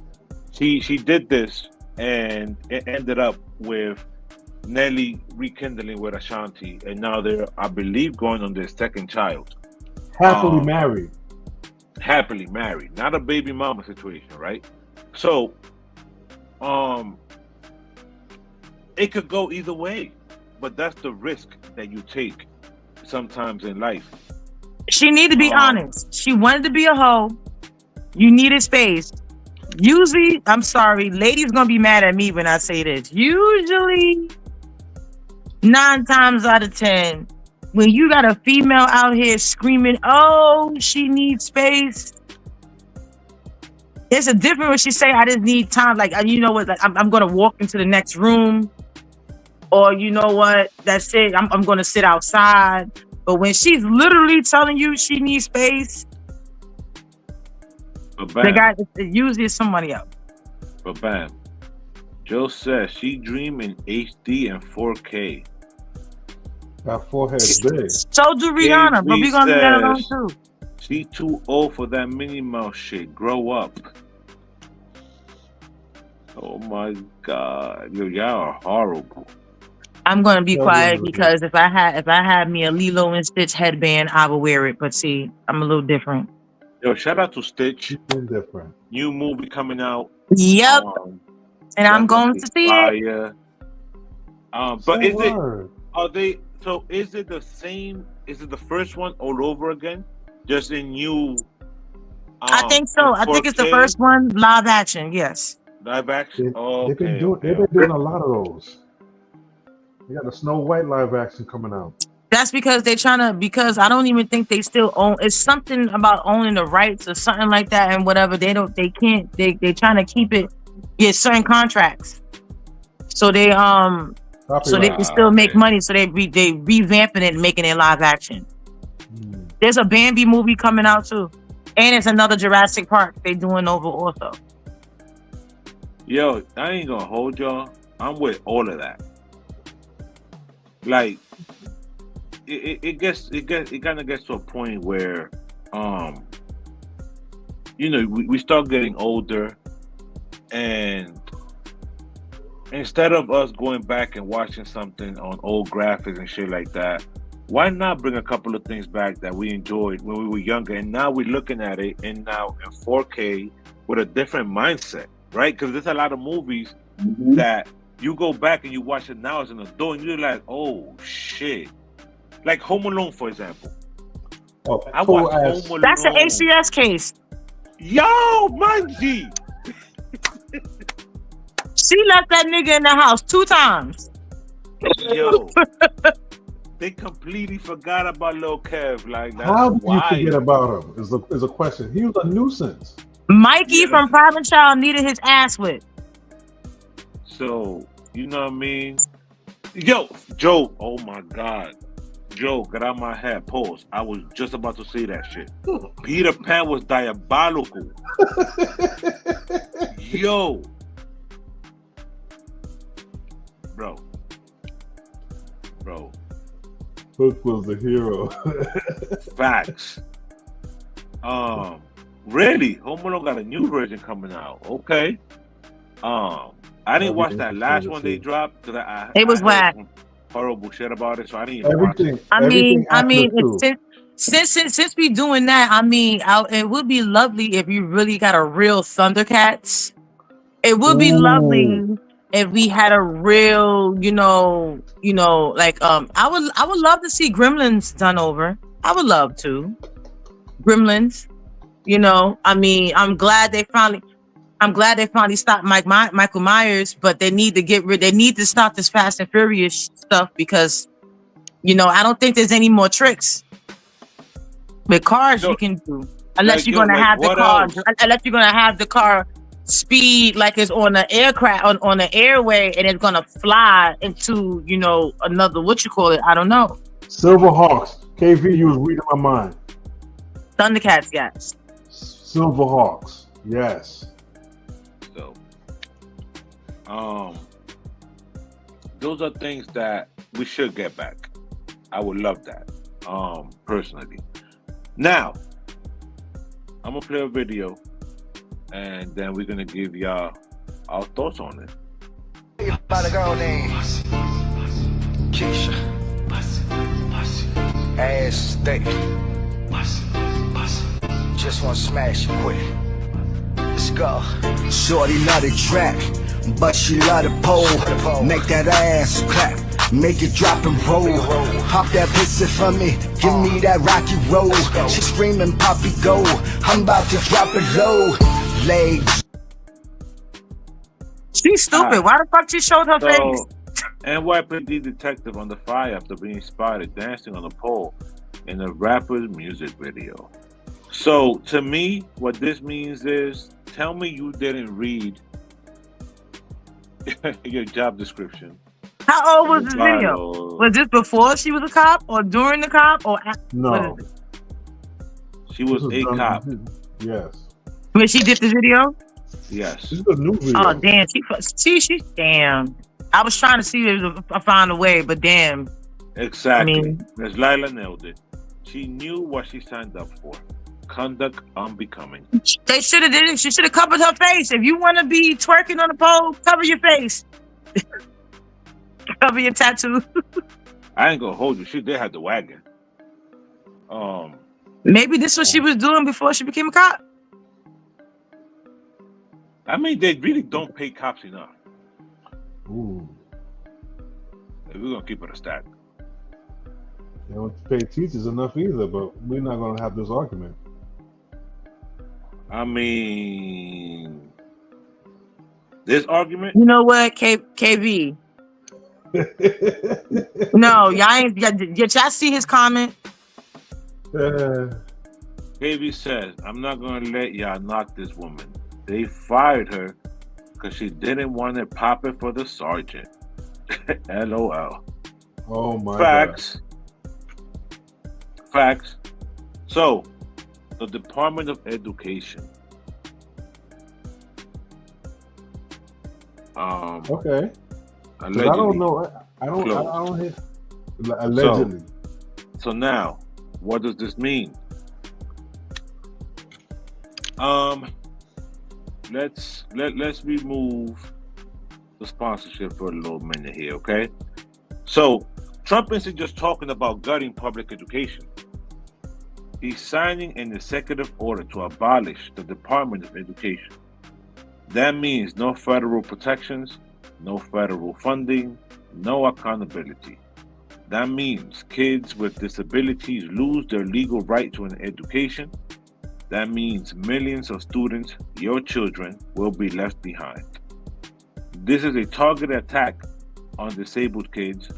She did this, and it ended up with Nelly rekindling with Ashanti, and now they're, I believe, going on their second child. Happily married. Happily married, not a baby mama situation, right? So, it could go either way, but that's the risk that you take sometimes in life. She need to be honest. She wanted to be a hoe. You needed space. Usually, I'm sorry, ladies gonna be mad at me when I say this. Usually, 9 times out of 10, when you got a female out here screaming, "Oh, she needs space," there's a difference when she say, "I just need time." Like, you know what? Like, I'm gonna walk into the next room, or you know what? That's it. I'm gonna sit outside. But when she's literally telling you she needs space, the guy usually is somebody else. But bam, Joe says she dream in HD and 4K. That forehead's big. So do Rihanna, but we gonna leave that alone too. She too old for that Minnie Mouse shit. Grow up. Oh my God, yo, y'all are horrible. I'm gonna be quiet because if I had me a Lilo and Stitch headband, I would wear it. But see, I'm a little different. Yo, shout out to Stitch. Different. New movie coming out. Yep. And I'm going to see it. But is it? Are they? So is it the same? Is it the first one all over again? Just in new? I think so. I think it's the first one live action. Yes. Live action. They've been doing a lot of those. You got the Snow White live action coming out. That's because because I don't even think they still own. It's something about owning the rights or something like that, and whatever. They trying to keep it. Get certain contracts, so they can still make money. So they revamping it and making it live action. There's a Bambi movie coming out too, and it's another Jurassic Park they doing over also. Yo, I ain't gonna hold y'all. I'm with all of that. Like, it kind of gets to a point where, we start getting older, and instead of us going back and watching something on old graphics and shit like that, why not bring a couple of things back that we enjoyed when we were younger, and now we're looking at it and now in 4K with a different mindset, right? Because there's a lot of movies that you go back and you watch it now as an adult and you're like, oh shit. Like Home Alone, for example. I watched Home Alone. That's an HCS case. Yo, Manji. She left that nigga in the house 2 times. Yo. They completely forgot about Lil Kev. Like, that's how do you forget about him? Is a question. He was a nuisance. Mikey from Private Child needed his ass whipped. So, you know what I mean? Yo, Joe, oh my God. Joe, get out my head. Pause. I was just about to say that shit. Peter Pan was diabolical. Yo. Bro. Hook was the hero. Facts. Really? Home Alone got a new version coming out. Okay. I didn't watch that last one they dropped because it was whack. Horrible shit about it, so I didn't even watch it. I mean, since we doing that, I mean, it would be lovely if you really got a real Thundercats. It would be lovely if we had a real, like I would love to see Gremlins done over. I would love to. Gremlins, I mean, I'm glad they finally stopped Michael Myers, but they need to stop this Fast and Furious stuff because, I don't think there's any more tricks with cars you can do unless you're gonna have the car speed like it's on the aircraft on the airway and it's gonna fly into another I don't know. Silverhawks. KV, you was reading my mind. Thundercats, yes. Silverhawks, yes. So Those are things that we should get back. I would love that, personally. Now, I'm gonna play a video, and then we're gonna give y'all our thoughts on it. About a girl named Keisha. Ass thick. Just wanna smash it quick. Let's go. Shorty not a track, but she love the pole. Make that ass clap, make it drop and roll. Pop that pussy for me, give me that rocky roll. She screaming, Poppy go, I'm about to drop it low. Legs. She's stupid. Why the fuck she showed her face? NYPD detective under fire after being spotted dancing on a pole in a rapper's music video. So, to me, what this means is, tell me you didn't read your job description. How old was this video? Was this before she was a cop, or during the cop, or after? No. She was a cop. Yes. When she did the video? Yes. This is a new video. Oh, damn. She damn. I was trying to see if I found a way, but damn. Exactly. I mean, Ms. Lila nailed it. She knew what she signed up for. Conduct unbecoming. They should have did it. She should have covered her face. If you want to be twerking on the pole, cover your face. Cover your tattoo. I ain't gonna hold you. She did have the wagon. Maybe this is what she was doing before she became a cop. I mean, they really don't pay cops enough. Ooh. We're gonna keep it a stack. They don't pay teachers enough either, but we're not gonna have this argument. I mean, this argument. You know what, KB? No, y'all ain't. Did y'all see his comment? KB says, "I'm not gonna let y'all knock this woman. They fired her because she didn't want to pop it for the sergeant." LOL. Oh my Facts. Facts. So, the Department of Education. Okay. Allegedly. I don't know. I don't hear. Allegedly. So now, what does this mean? Let's remove the sponsorship for a little minute here, okay? So Trump isn't just talking about gutting public education. He's signing an executive order to abolish the Department of Education. That means no federal protections, no federal funding, no accountability. That means kids with disabilities lose their legal right to an education. That means millions of students, your children, will be left behind. This is a targeted attack on disabled kids,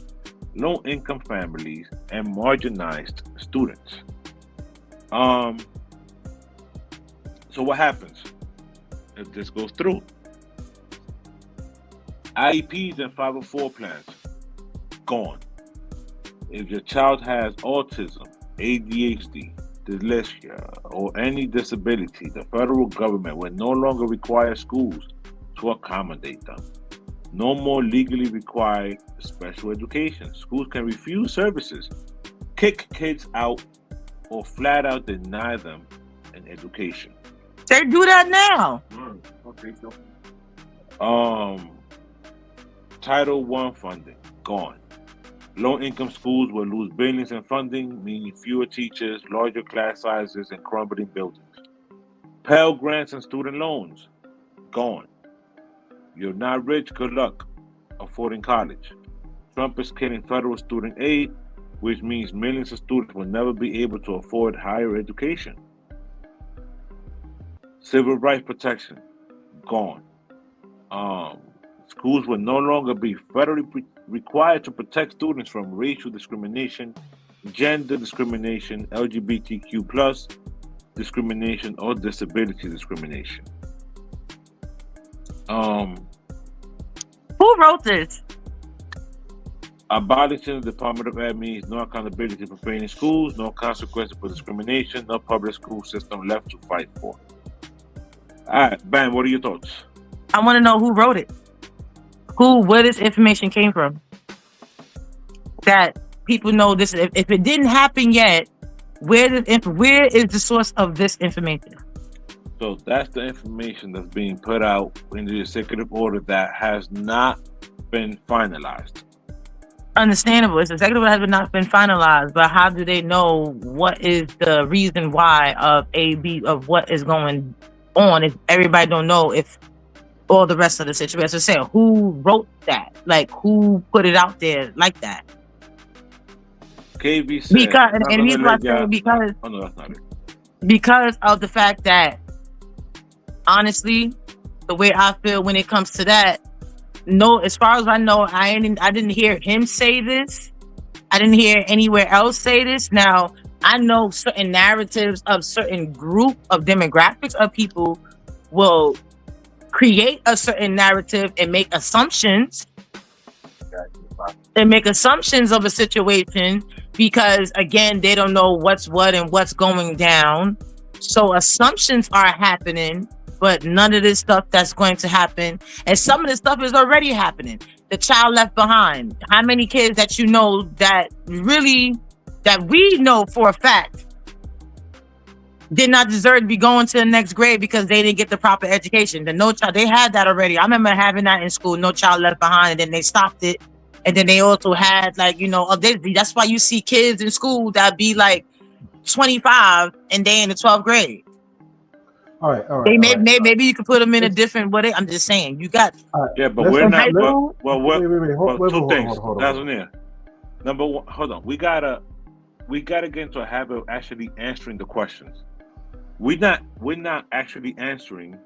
low-income families, and marginalized students. So what happens if this goes through? IEPs and 504 plans, gone. If your child has autism, ADHD, dyslexia, or any disability, the federal government will no longer require schools to accommodate them. No more legally required special education. Schools can refuse services, kick kids out, or flat out deny them an education. They do that now. Okay, so. Title I funding, gone. Low-income schools will lose billions in funding, meaning fewer teachers, larger class sizes, and crumbling buildings. Pell Grants and student loans, gone. You're not rich, good luck affording college. Trump is killing federal student aid, which means millions of students will never be able to afford higher education. Civil rights protection, gone. Schools will no longer be federally required to protect students from racial discrimination, gender discrimination, LGBTQ+ discrimination, or disability discrimination. Who wrote this? Abolishing the Department of Ed means no accountability for failing schools, no consequences for discrimination, no public school system left to fight for. All right, Bam, what are your thoughts? I want to know who wrote it. where this information came from. That people know this. If it didn't happen yet, where is the source of this information? So that's the information that's being put out in the executive order that has not been finalized. Understandable. It's executive order has not been finalized, but how do they know what is the reason why of what is going on if everybody don't know if all the rest of the situation? Saying who wrote that? Like who put it out there like that? KV said, because and reason why I say because oh no, that's not it. Because of the fact that honestly, the way I feel when it comes to that, no, as far as I know, I didn't hear him say this. I didn't hear anywhere else say this. Now, I know certain narratives of certain group of demographics of people will create a certain narrative and make assumptions. Of a situation because, again, they don't know what's what and what's going down. So assumptions are happening, but none of this stuff that's going to happen. And some of this stuff is already happening. The child left behind. How many kids that you know that we know for a fact did not deserve to be going to the next grade because they didn't get the proper education. They had that already. I remember having that in school, No Child Left Behind, and then they stopped it. And then they also had that's why you see kids in school that be like 25 and they in the 12th grade. All right. Maybe you could put them in a different way. I'm just saying you got. Yeah, but we're not. Wait. Two things. Number one, hold on. We gotta get into a habit of actually answering the questions. We're not actually answering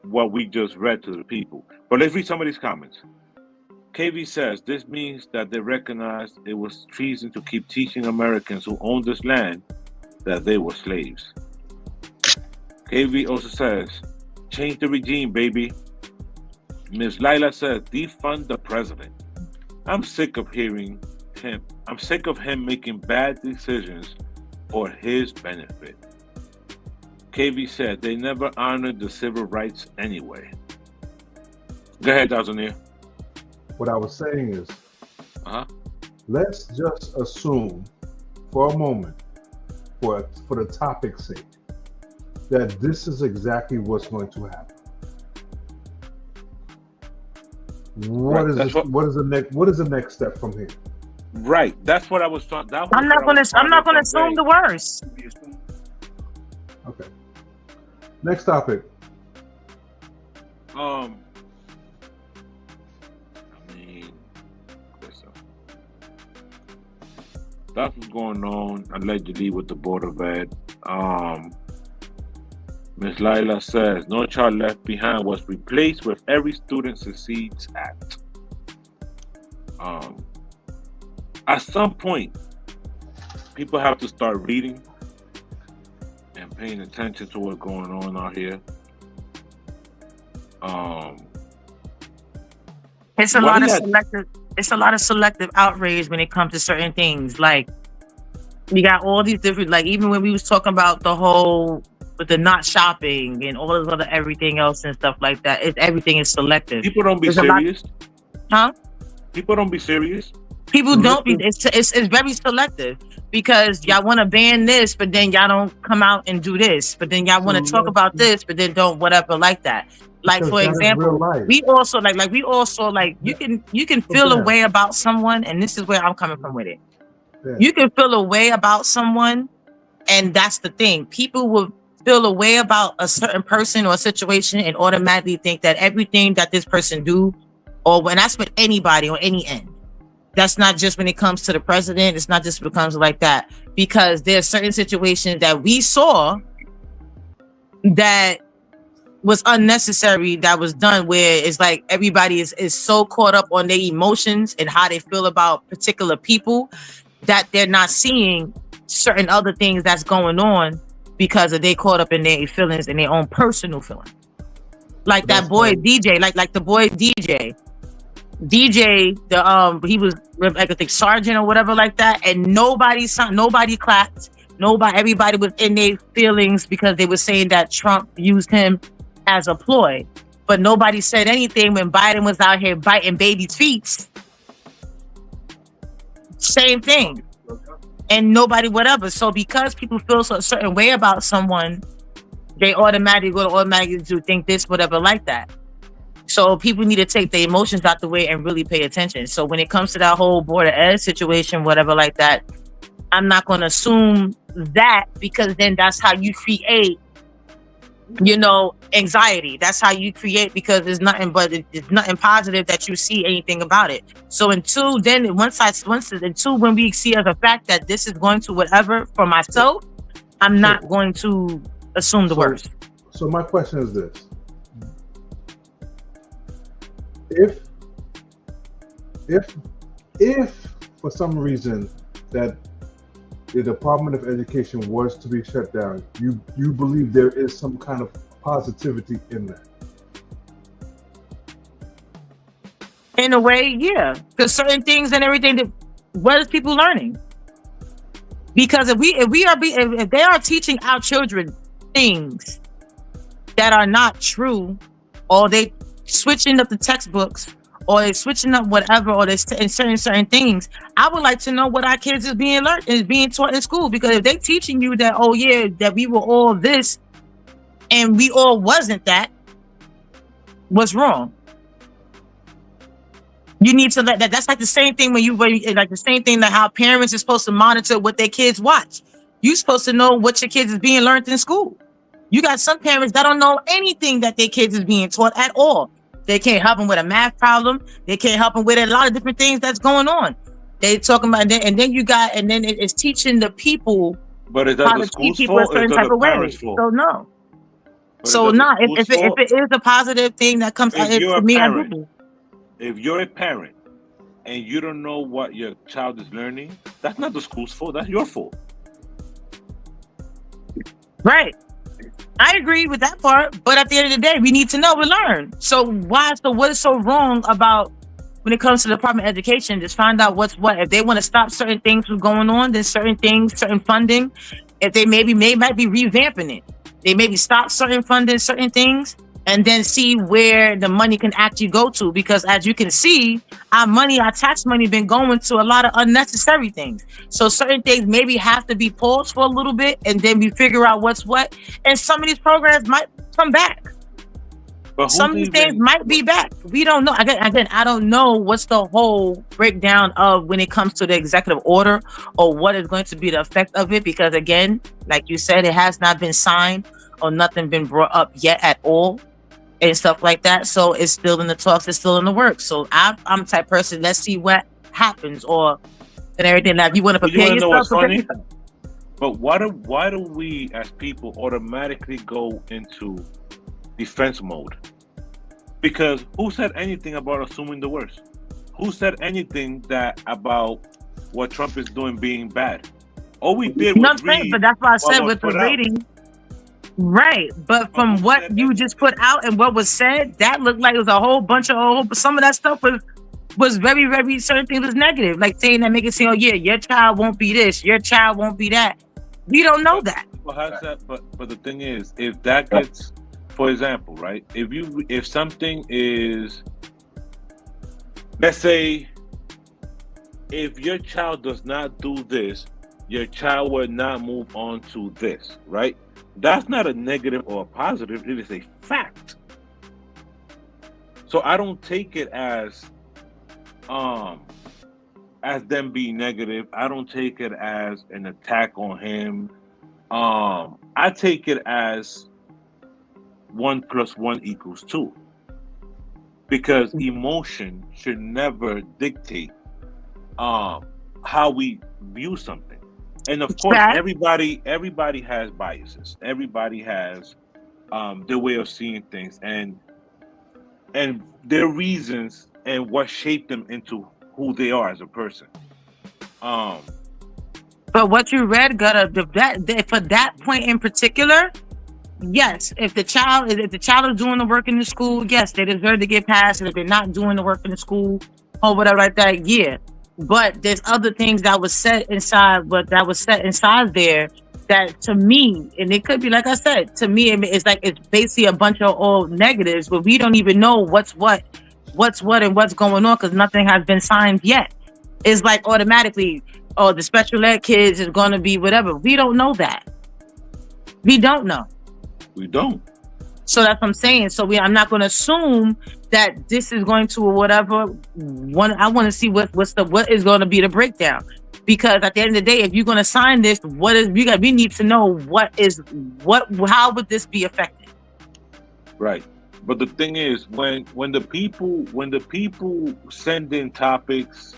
what we just read to the people. But let's read some of these comments. KV says, this means that they recognized it was treason to keep teaching Americans who owned this land that they were slaves. KV also says, change the regime, baby. Ms. Lila says, defund the president. I'm sick of him making bad decisions for his benefit. KV said, they never honored the civil rights anyway. Go ahead, Dazonir. What I was saying is, let's just assume for a moment, for the topic's sake, that this is exactly what's going to happen. What is the next step from here? Right. That's what I was talking. I'm not going to assume the worst. Okay. Next topic. That's what's going on allegedly with the Board of Ed. Ms. Lila says, No Child Left Behind was replaced with Every Student Succeeds Act. At some point, people have to start reading and paying attention to what's going on out here. It's a lot of selective outrage when it comes to certain things. Like, we got all these different, like, even when we was talking about the whole with the not shopping and all this other everything else and stuff like that, everything is selective. People don't be serious. People don't be serious. People don't be. It's very selective because y'all want to ban this, but then y'all don't come out and do this. But then y'all want to talk about this, but then don't whatever like that. Like, for example, we also you can feel a way about someone, and this is where I'm coming from with it. Yeah. You can feel a way about someone, and that's the thing. People will feel a way about a certain person or a situation and automatically think that everything that this person do, or when that's with anybody on any end. That's not just when it comes to the president. It's not just when it comes like that, because there's certain situations that we saw that was unnecessary, that was done, where it's like everybody is so caught up on their emotions and how they feel about particular people that they're not seeing certain other things that's going on because of they caught up in their feelings and their own personal feelings. Like that boy DJ, like the boy DJ, he was like I think sergeant or whatever like that, and nobody clapped, everybody was in their feelings because they were saying that Trump used him as a ploy. but nobody said anything when Biden was out here biting babies' feet. Same thing. And nobody whatever. So because people feel a certain way about someone, they automatically do think this, whatever, like that. So people need to take their emotions out the way and really pay attention. So when it comes to that whole Board of Ed situation, whatever like that, I'm not going to assume that, because then that's how you create, anxiety. That's how you create, because it's nothing positive that you see anything about it. So until then, when we see as a fact that this is going to whatever for myself, I'm not going to assume the worst. So my question is this. If for some reason that the Department of Education was to be shut down, you believe there is some kind of positivity in that? In a way, yeah. Because certain things and everything, what is people learning? Because if they are teaching our children things that are not true, or they switching up the textbooks, or they switching up whatever, or they inserting certain things, I would like to know what our kids is being taught in school. Because if they teaching you that, oh yeah, that we were all this and we all wasn't that, what's wrong? You need to let that. That's like the same thing like the same thing that how parents are supposed to monitor what their kids watch. You're supposed to know what your kids is being learned in school. You got some parents that don't know anything that their kids is being taught at all. They can't help them with a math problem. They can't help them with a lot of different things that's going on. They talking about, and then it's teaching the people how to teach people a certain type of way. So no. So no, if it is a positive thing that comes out to me, I do. If you're a parent and you don't know what your child is learning, that's not the school's fault. That's your fault. Right. I agree with that part, but at the end of the day, we need to know and learn. So what is so wrong about when it comes to the Department of Education? Just find out what's what. If they want to stop certain things from going on, then certain things, certain funding, if they might be revamping it. They maybe stop certain funding, certain things, and then see where the money can actually go to. Because as you can see, our tax money been going to a lot of unnecessary things. So certain things maybe have to be paused for a little bit, and then we figure out what's what. And some of these programs might come back. Some of these things might be back. We don't know. Again, I don't know what's the whole breakdown of when it comes to the executive order, or what is going to be the effect of it. Because again, like you said, it has not been signed or nothing been brought up yet at all. And stuff like that. So it's still in the talks, it's still in the works. So I'm the type of person, let's see what happens, and everything. Now, if you want to prepare yourself, but why do we as people automatically go into defense mode? Because who said anything about assuming the worst? Who said anything about what Trump is doing being bad? All we did was read. But that's why I said with the rating. Right, but from what you just put out and what was said, that looked like it was a whole bunch of some of that stuff was very, very, certain things was negative, like saying that, make it seem, oh yeah, your child won't be this, your child won't be that. We don't know that. But the thing is, if that gets, for example, right, if something is, let's say, if your child does not do this, your child will not move on to this, right? That's not a negative or a positive. It is a fact. So I don't take it as them being negative. I don't take it as an attack on him. I take it as 1 + 1 = 2. Because emotion should never dictate how we view something. And of course, everybody has biases. Everybody has their way of seeing things and their reasons and what shaped them into who they are as a person. But what you read, for that point in particular, yes, if the child is doing the work in the school, yes, they deserve to get passed. And if they're not doing the work in the school or whatever like that, yeah. But there's other things that was set inside there that to me, and it could be like I said, to me it's like it's basically a bunch of all negatives, but we don't even know what's what and what's going on because nothing has been signed yet. It's like automatically, oh, the special ed kids is going to be whatever. We don't know that. We don't know. We don't. So that's what I'm saying. So I'm not going to assume that this is going to or whatever. I want to see what is going to be the breakdown. Because at the end of the day, if you're going to sign this, we need to know how would this be affected? Right. But the thing is, when the people send in topics,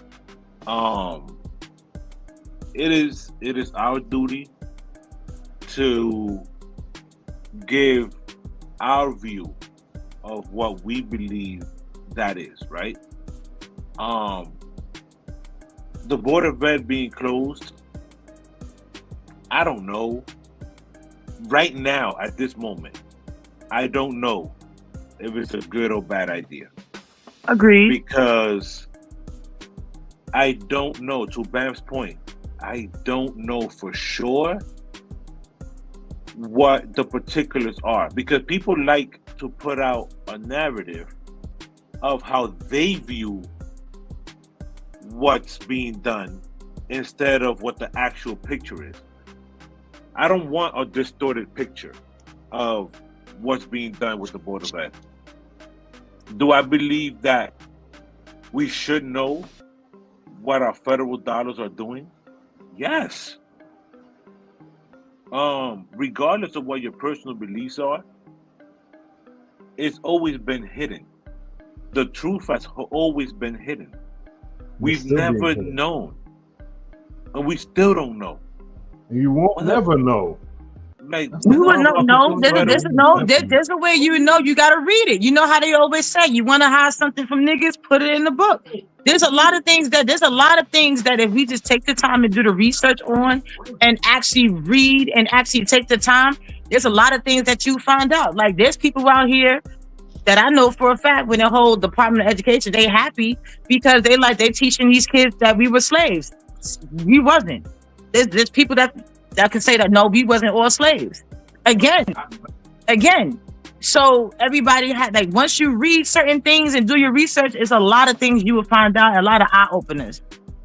it is our duty to give our view of what we believe that is, right? The Board of Ed being closed, I don't know. Right now, at this moment, I don't know if it's a good or bad idea. Agreed. Because I don't know, to Bam's point, I don't know for sure what the particulars are. Because people like to put out a narrative of how they view what's being done instead of what the actual picture is. I don't want a distorted picture of what's being done with the Board of Ed. Do I believe that we should know what our federal dollars are doing? Yes. Regardless of what your personal beliefs are, it's always been hidden. The truth has always been hidden. We've never known. And we still don't know. You won't never know. Like, you would not know. There's a way you know. You gotta read it. You know how they always say, you want to hide something from niggas, put it in the book. There's a lot of things that if we just take the time and do the research on and actually read and actually take the time, there's a lot of things that you find out. Like there's people out here that I know for a fact when the whole Department of Education, they happy because they teaching these kids that we were slaves. We wasn't. There's people that can say that no, we wasn't all slaves. Again. So everybody had once you read certain things and do your research, it's a lot of things you will find out, a lot of eye openers.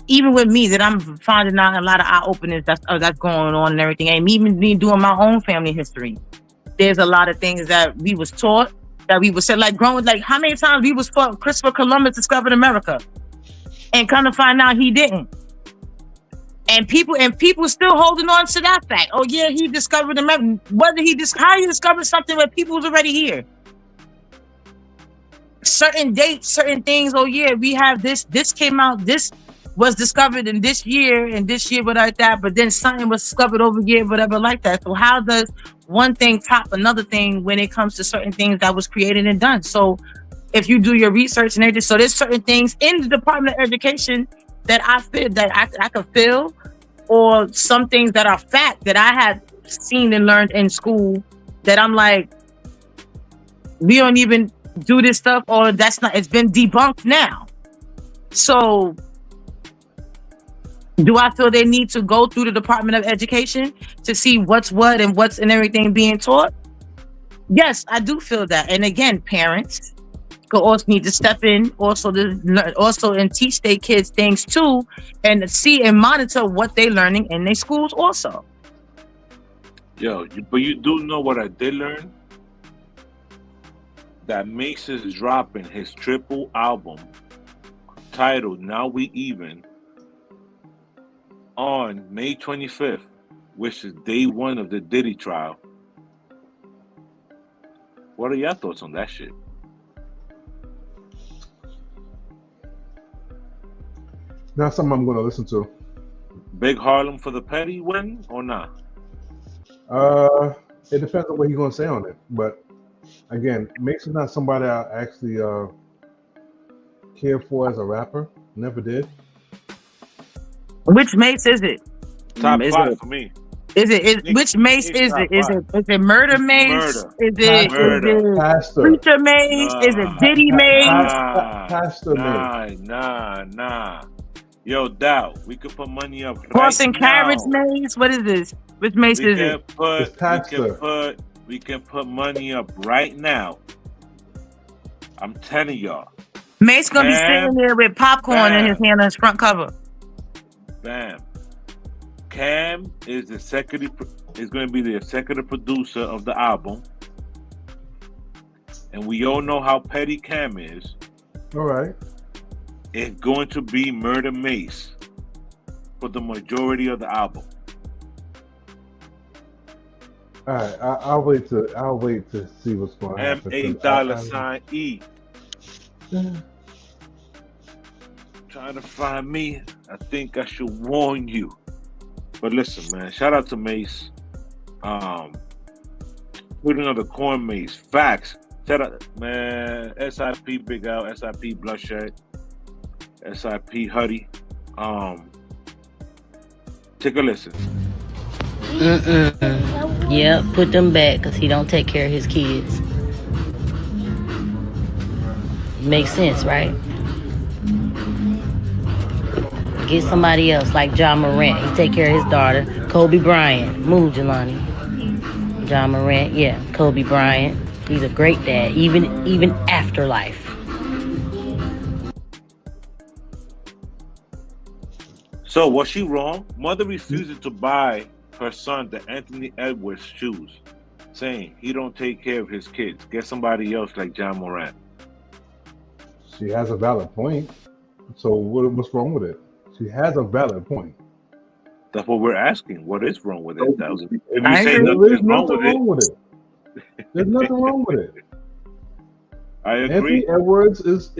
Even with me, that I'm finding out a lot of eye openers that's going on and everything. And even me doing my own family history, there's a lot of things that we was taught, that we was said, how many times we was taught Christopher Columbus discovered America, and come to find out he didn't. And people still holding on to that fact. Oh yeah, he discovered America. How he discovered something where people was already here. Certain dates, certain things. Oh yeah, we have this. This came out. This was discovered in this year, but like that. But then something was discovered over here, whatever, like that. So how does one thing top another thing when it comes to certain things that was created and done? So if you do your research and everything, so there's certain things in the Department of Education that I feel that I could feel, or some things that are fact that I had seen and learned in school that I'm like, we don't even do this stuff, or that's not, it's been debunked now. So do I feel they need to go through the Department of Education to see what's what and what's and everything being taught? Yes, I do feel that. And again, parents could also need to step in also and teach their kids things too, and see and monitor what they're learning in their schools also. But you do know what I did learn? That Mace is dropping his triple album titled Now We Even on May 25th, which is day one of the Diddy trial. What are your thoughts on that shit? That's something I'm going to listen to. Big Harlem for the petty win or not? It depends on what he's going to say on it. But again, Mace is not somebody I actually care for as a rapper. Never did. Which Mace is it? Top five for me. Which Mace is it? Is it Murder Mace? Is it Preacher Mace? Is it Diddy Mace? Pastor Mace. Nah. Yo, Dow, we can put money up Crossing right now. carriage maze. What is this? Which maze is it? We can put money up right now. I'm telling y'all. Mace gonna be sitting there with popcorn in his hand on his front cover. Bam. Cam is the is going to be the executive producer of the album, and we all know how petty Cam is. All right. It's going to be Murder Mace for the majority of the album. All right, I'll wait to see what's going to happen. $MA$E. Trying to find me. I think I should warn you. But listen, man, shout out to Mace. Putting on the corn Mace. Facts. Shout out, man. SIP Big Al, SIP Bloodshed, SIP Huddy. Take a listen. Yeah, put them back because he don't take care of his kids. Makes sense, right? Get somebody else like John Morant. He take care of his daughter. Kobe Bryant. Move, Jelani. John Morant, yeah. Kobe Bryant. He's a great dad, even after life. So was she wrong? Mother refused to buy her son the Anthony Edwards shoes, saying he don't take care of his kids. Get somebody else like John Morant. She has a valid point. So what's wrong with it? She has a valid point. That's what we're asking. What is wrong with it? If you I say agree. nothing's There's nothing wrong with with it. There's nothing wrong with it. I agree. Anthony Edwards is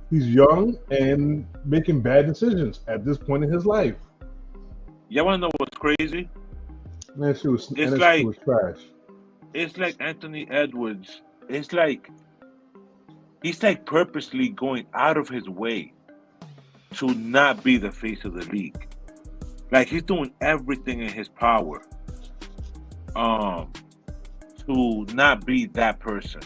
he's young and making bad decisions at this point in his life. Y'all wanna know what's crazy? Man, she was trash. It's like Anthony Edwards. It's like he's like purposely going out of his way to not be the face of the league. Like he's doing everything in his power to not be that person.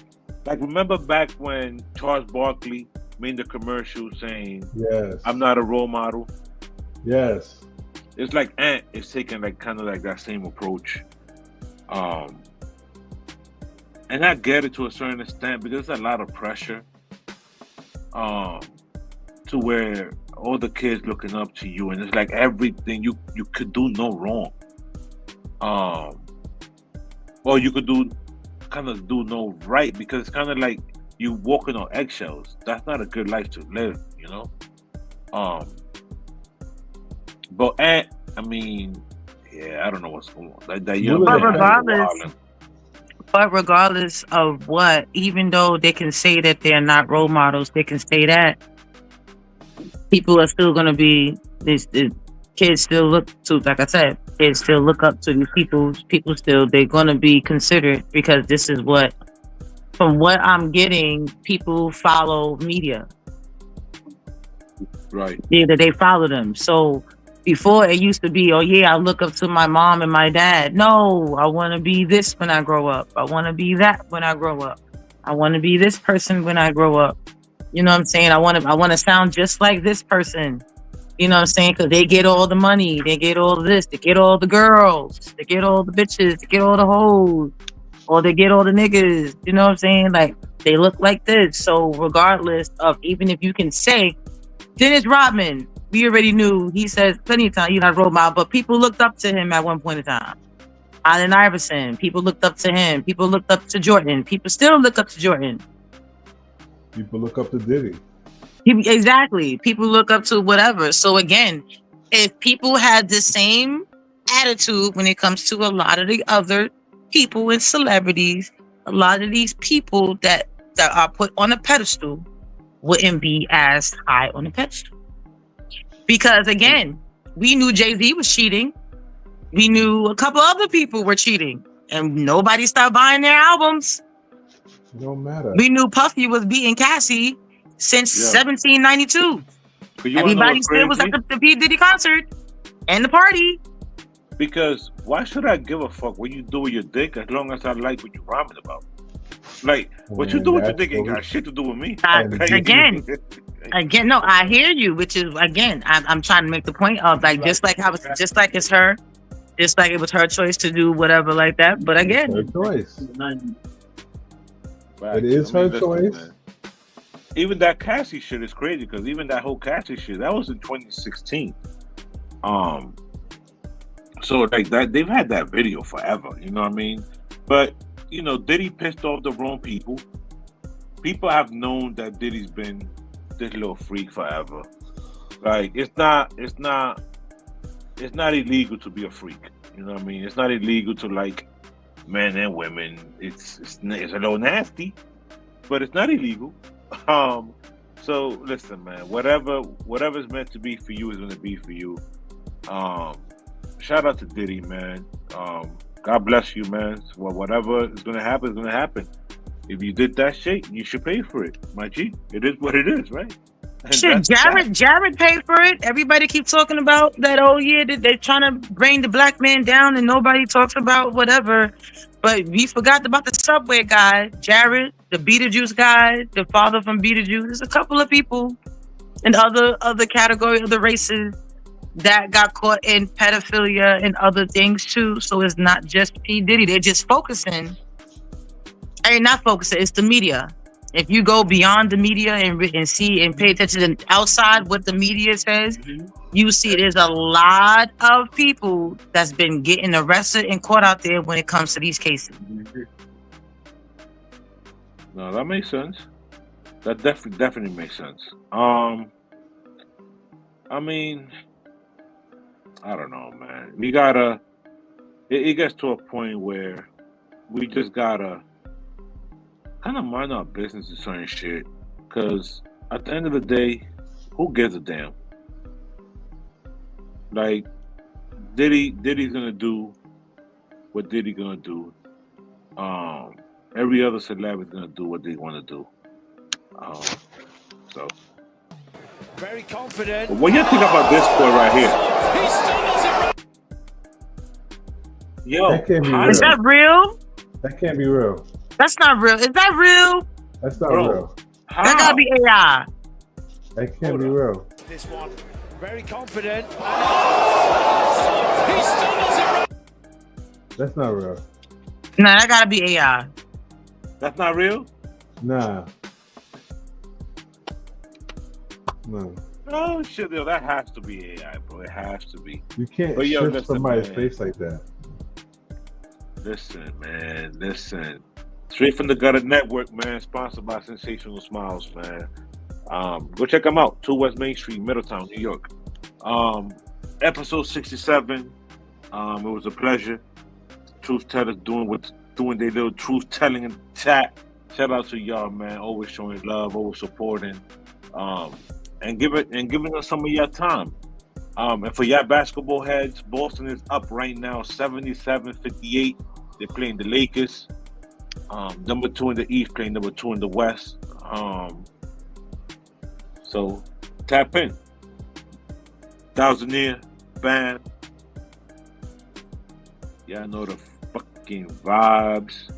Like remember back when Charles Barkley made the commercial saying, "Yes, I'm not a role model." Yes. It's like Ant is taking like kind of like that same approach. And I get it to a certain extent because there's a lot of pressure to where all the kids looking up to you, and it's like everything you could do no wrong. Or you could do no right, because it's kind of like you walking on eggshells. That's not a good life to live, you know? But I mean, yeah, I don't know what's going on. That young But regardless of what, even though they can say that they're not role models, they can say that people are still going to be, the kids still look to, like I said, kids still look up to these people still, they're going to be considered, because this is what, from what I'm getting, people follow media. Right. Yeah, that they follow them. So before it used to be, oh yeah, I look up to my mom and my dad. No, I want to be this when I grow up. I want to be that when I grow up. I want to be this person when I grow up. You know what I'm saying? I want to sound just like this person. You know what I'm saying? Because they get all the money, they get all this, they get all the girls, they get all the bitches, they get all the hoes, or they get all the niggas. You know what I'm saying? Like they look like this. So regardless of, even if you can say Dennis Rodman, we already knew, he says plenty of times he's not a role model, but people looked up to him at one point in time. Allen Iverson, people looked up to him. People looked up to Jordan. People still look up to Jordan. People look up to Diddy. Exactly. People look up to whatever. So again, if people had the same attitude when it comes to a lot of the other people and celebrities, a lot of these people that are put on a pedestal wouldn't be as high on the pedestal. Because again, we knew Jay-Z was cheating. We knew a couple other people were cheating, and nobody stopped buying their albums. No matter. We knew Puffy was beating Cassie since 1792. Everybody still was at the P. Diddy concert and the party. Because why should I give a fuck what you do with your dick as long as I like what you're rhyming about? Like, what you do with your dick ain't got shit to do with me. Again, Again, no, I hear you, which is again, I'm trying to make the point of like just like how it's just like it's her, just like it was her choice to do whatever like that. But again, her choice. Right. It is her choice. Man. Even that Cassie shit is crazy because even that whole Cassie shit that was in 2016. So like that they've had that video forever, you know what I mean? But you know, Diddy pissed off the wrong people. People have known that Diddy's been this little freak forever. Like it's not illegal to be a freak. You know what I mean? It's not illegal to like men and women. It's a little nasty, but it's not illegal. So listen, man. Whatever's meant to be for you is gonna be for you. Shout out to Diddy, man. God bless you, man. Well, whatever is gonna happen is gonna happen. If you did that shit, you should pay for it, my G. It is what it is, right? And shit, Jared paid for it. Everybody keeps talking about that. Oh yeah, they're trying to bring the black man down, and nobody talks about whatever. But we forgot about the Subway guy, Jared, the Beetlejuice guy, the father from Beetlejuice. There's a couple of people in other category, other races that got caught in pedophilia and other things too. So it's not just P. Diddy. They're just focusing. I mean, not focusing. It's the media. If you go beyond the media and see and pay attention to outside what the media says, you see there's a lot of people that's been getting arrested and caught out there when it comes to these cases. No, that makes sense. That definitely makes sense. I mean, I don't know, man. We gotta. It gets to a point where we just gotta kind of mind our business and certain shit. Because at the end of the day, who gives a damn? Like, Diddy's gonna do what Diddy gonna do. Every other celeb is gonna do what they want to do. So. Very confident. What do you think about this boy right here? Yo, that can't be real. Is that real? That can't be real. That's not real. Is that real? That's not real. That gotta be AI. That can't be real. This one, very confident. That's not real. Nah, that gotta be AI. That's not real? Nah. No. Oh shit, yo, that has to be AI, bro. It has to be. You can't shift somebody's face like that. Listen, man. Listen. Straight from the Gutter Network, man. Sponsored by Sensational Smiles, man. Go check them out. 2 West Main Street, Middletown, New York. Episode 67. It was a pleasure. Truth tellers doing their little truth telling in the chat. Shout out to y'all, man. Always showing love, always supporting. And giving us some of your time. And for y'all basketball heads, Boston is up right now, 77-58. They're playing the Lakers. Number 2 in the East playing number 2 in the West. So tap in. Thousandaire, Bam. Yeah, I know the fucking vibes.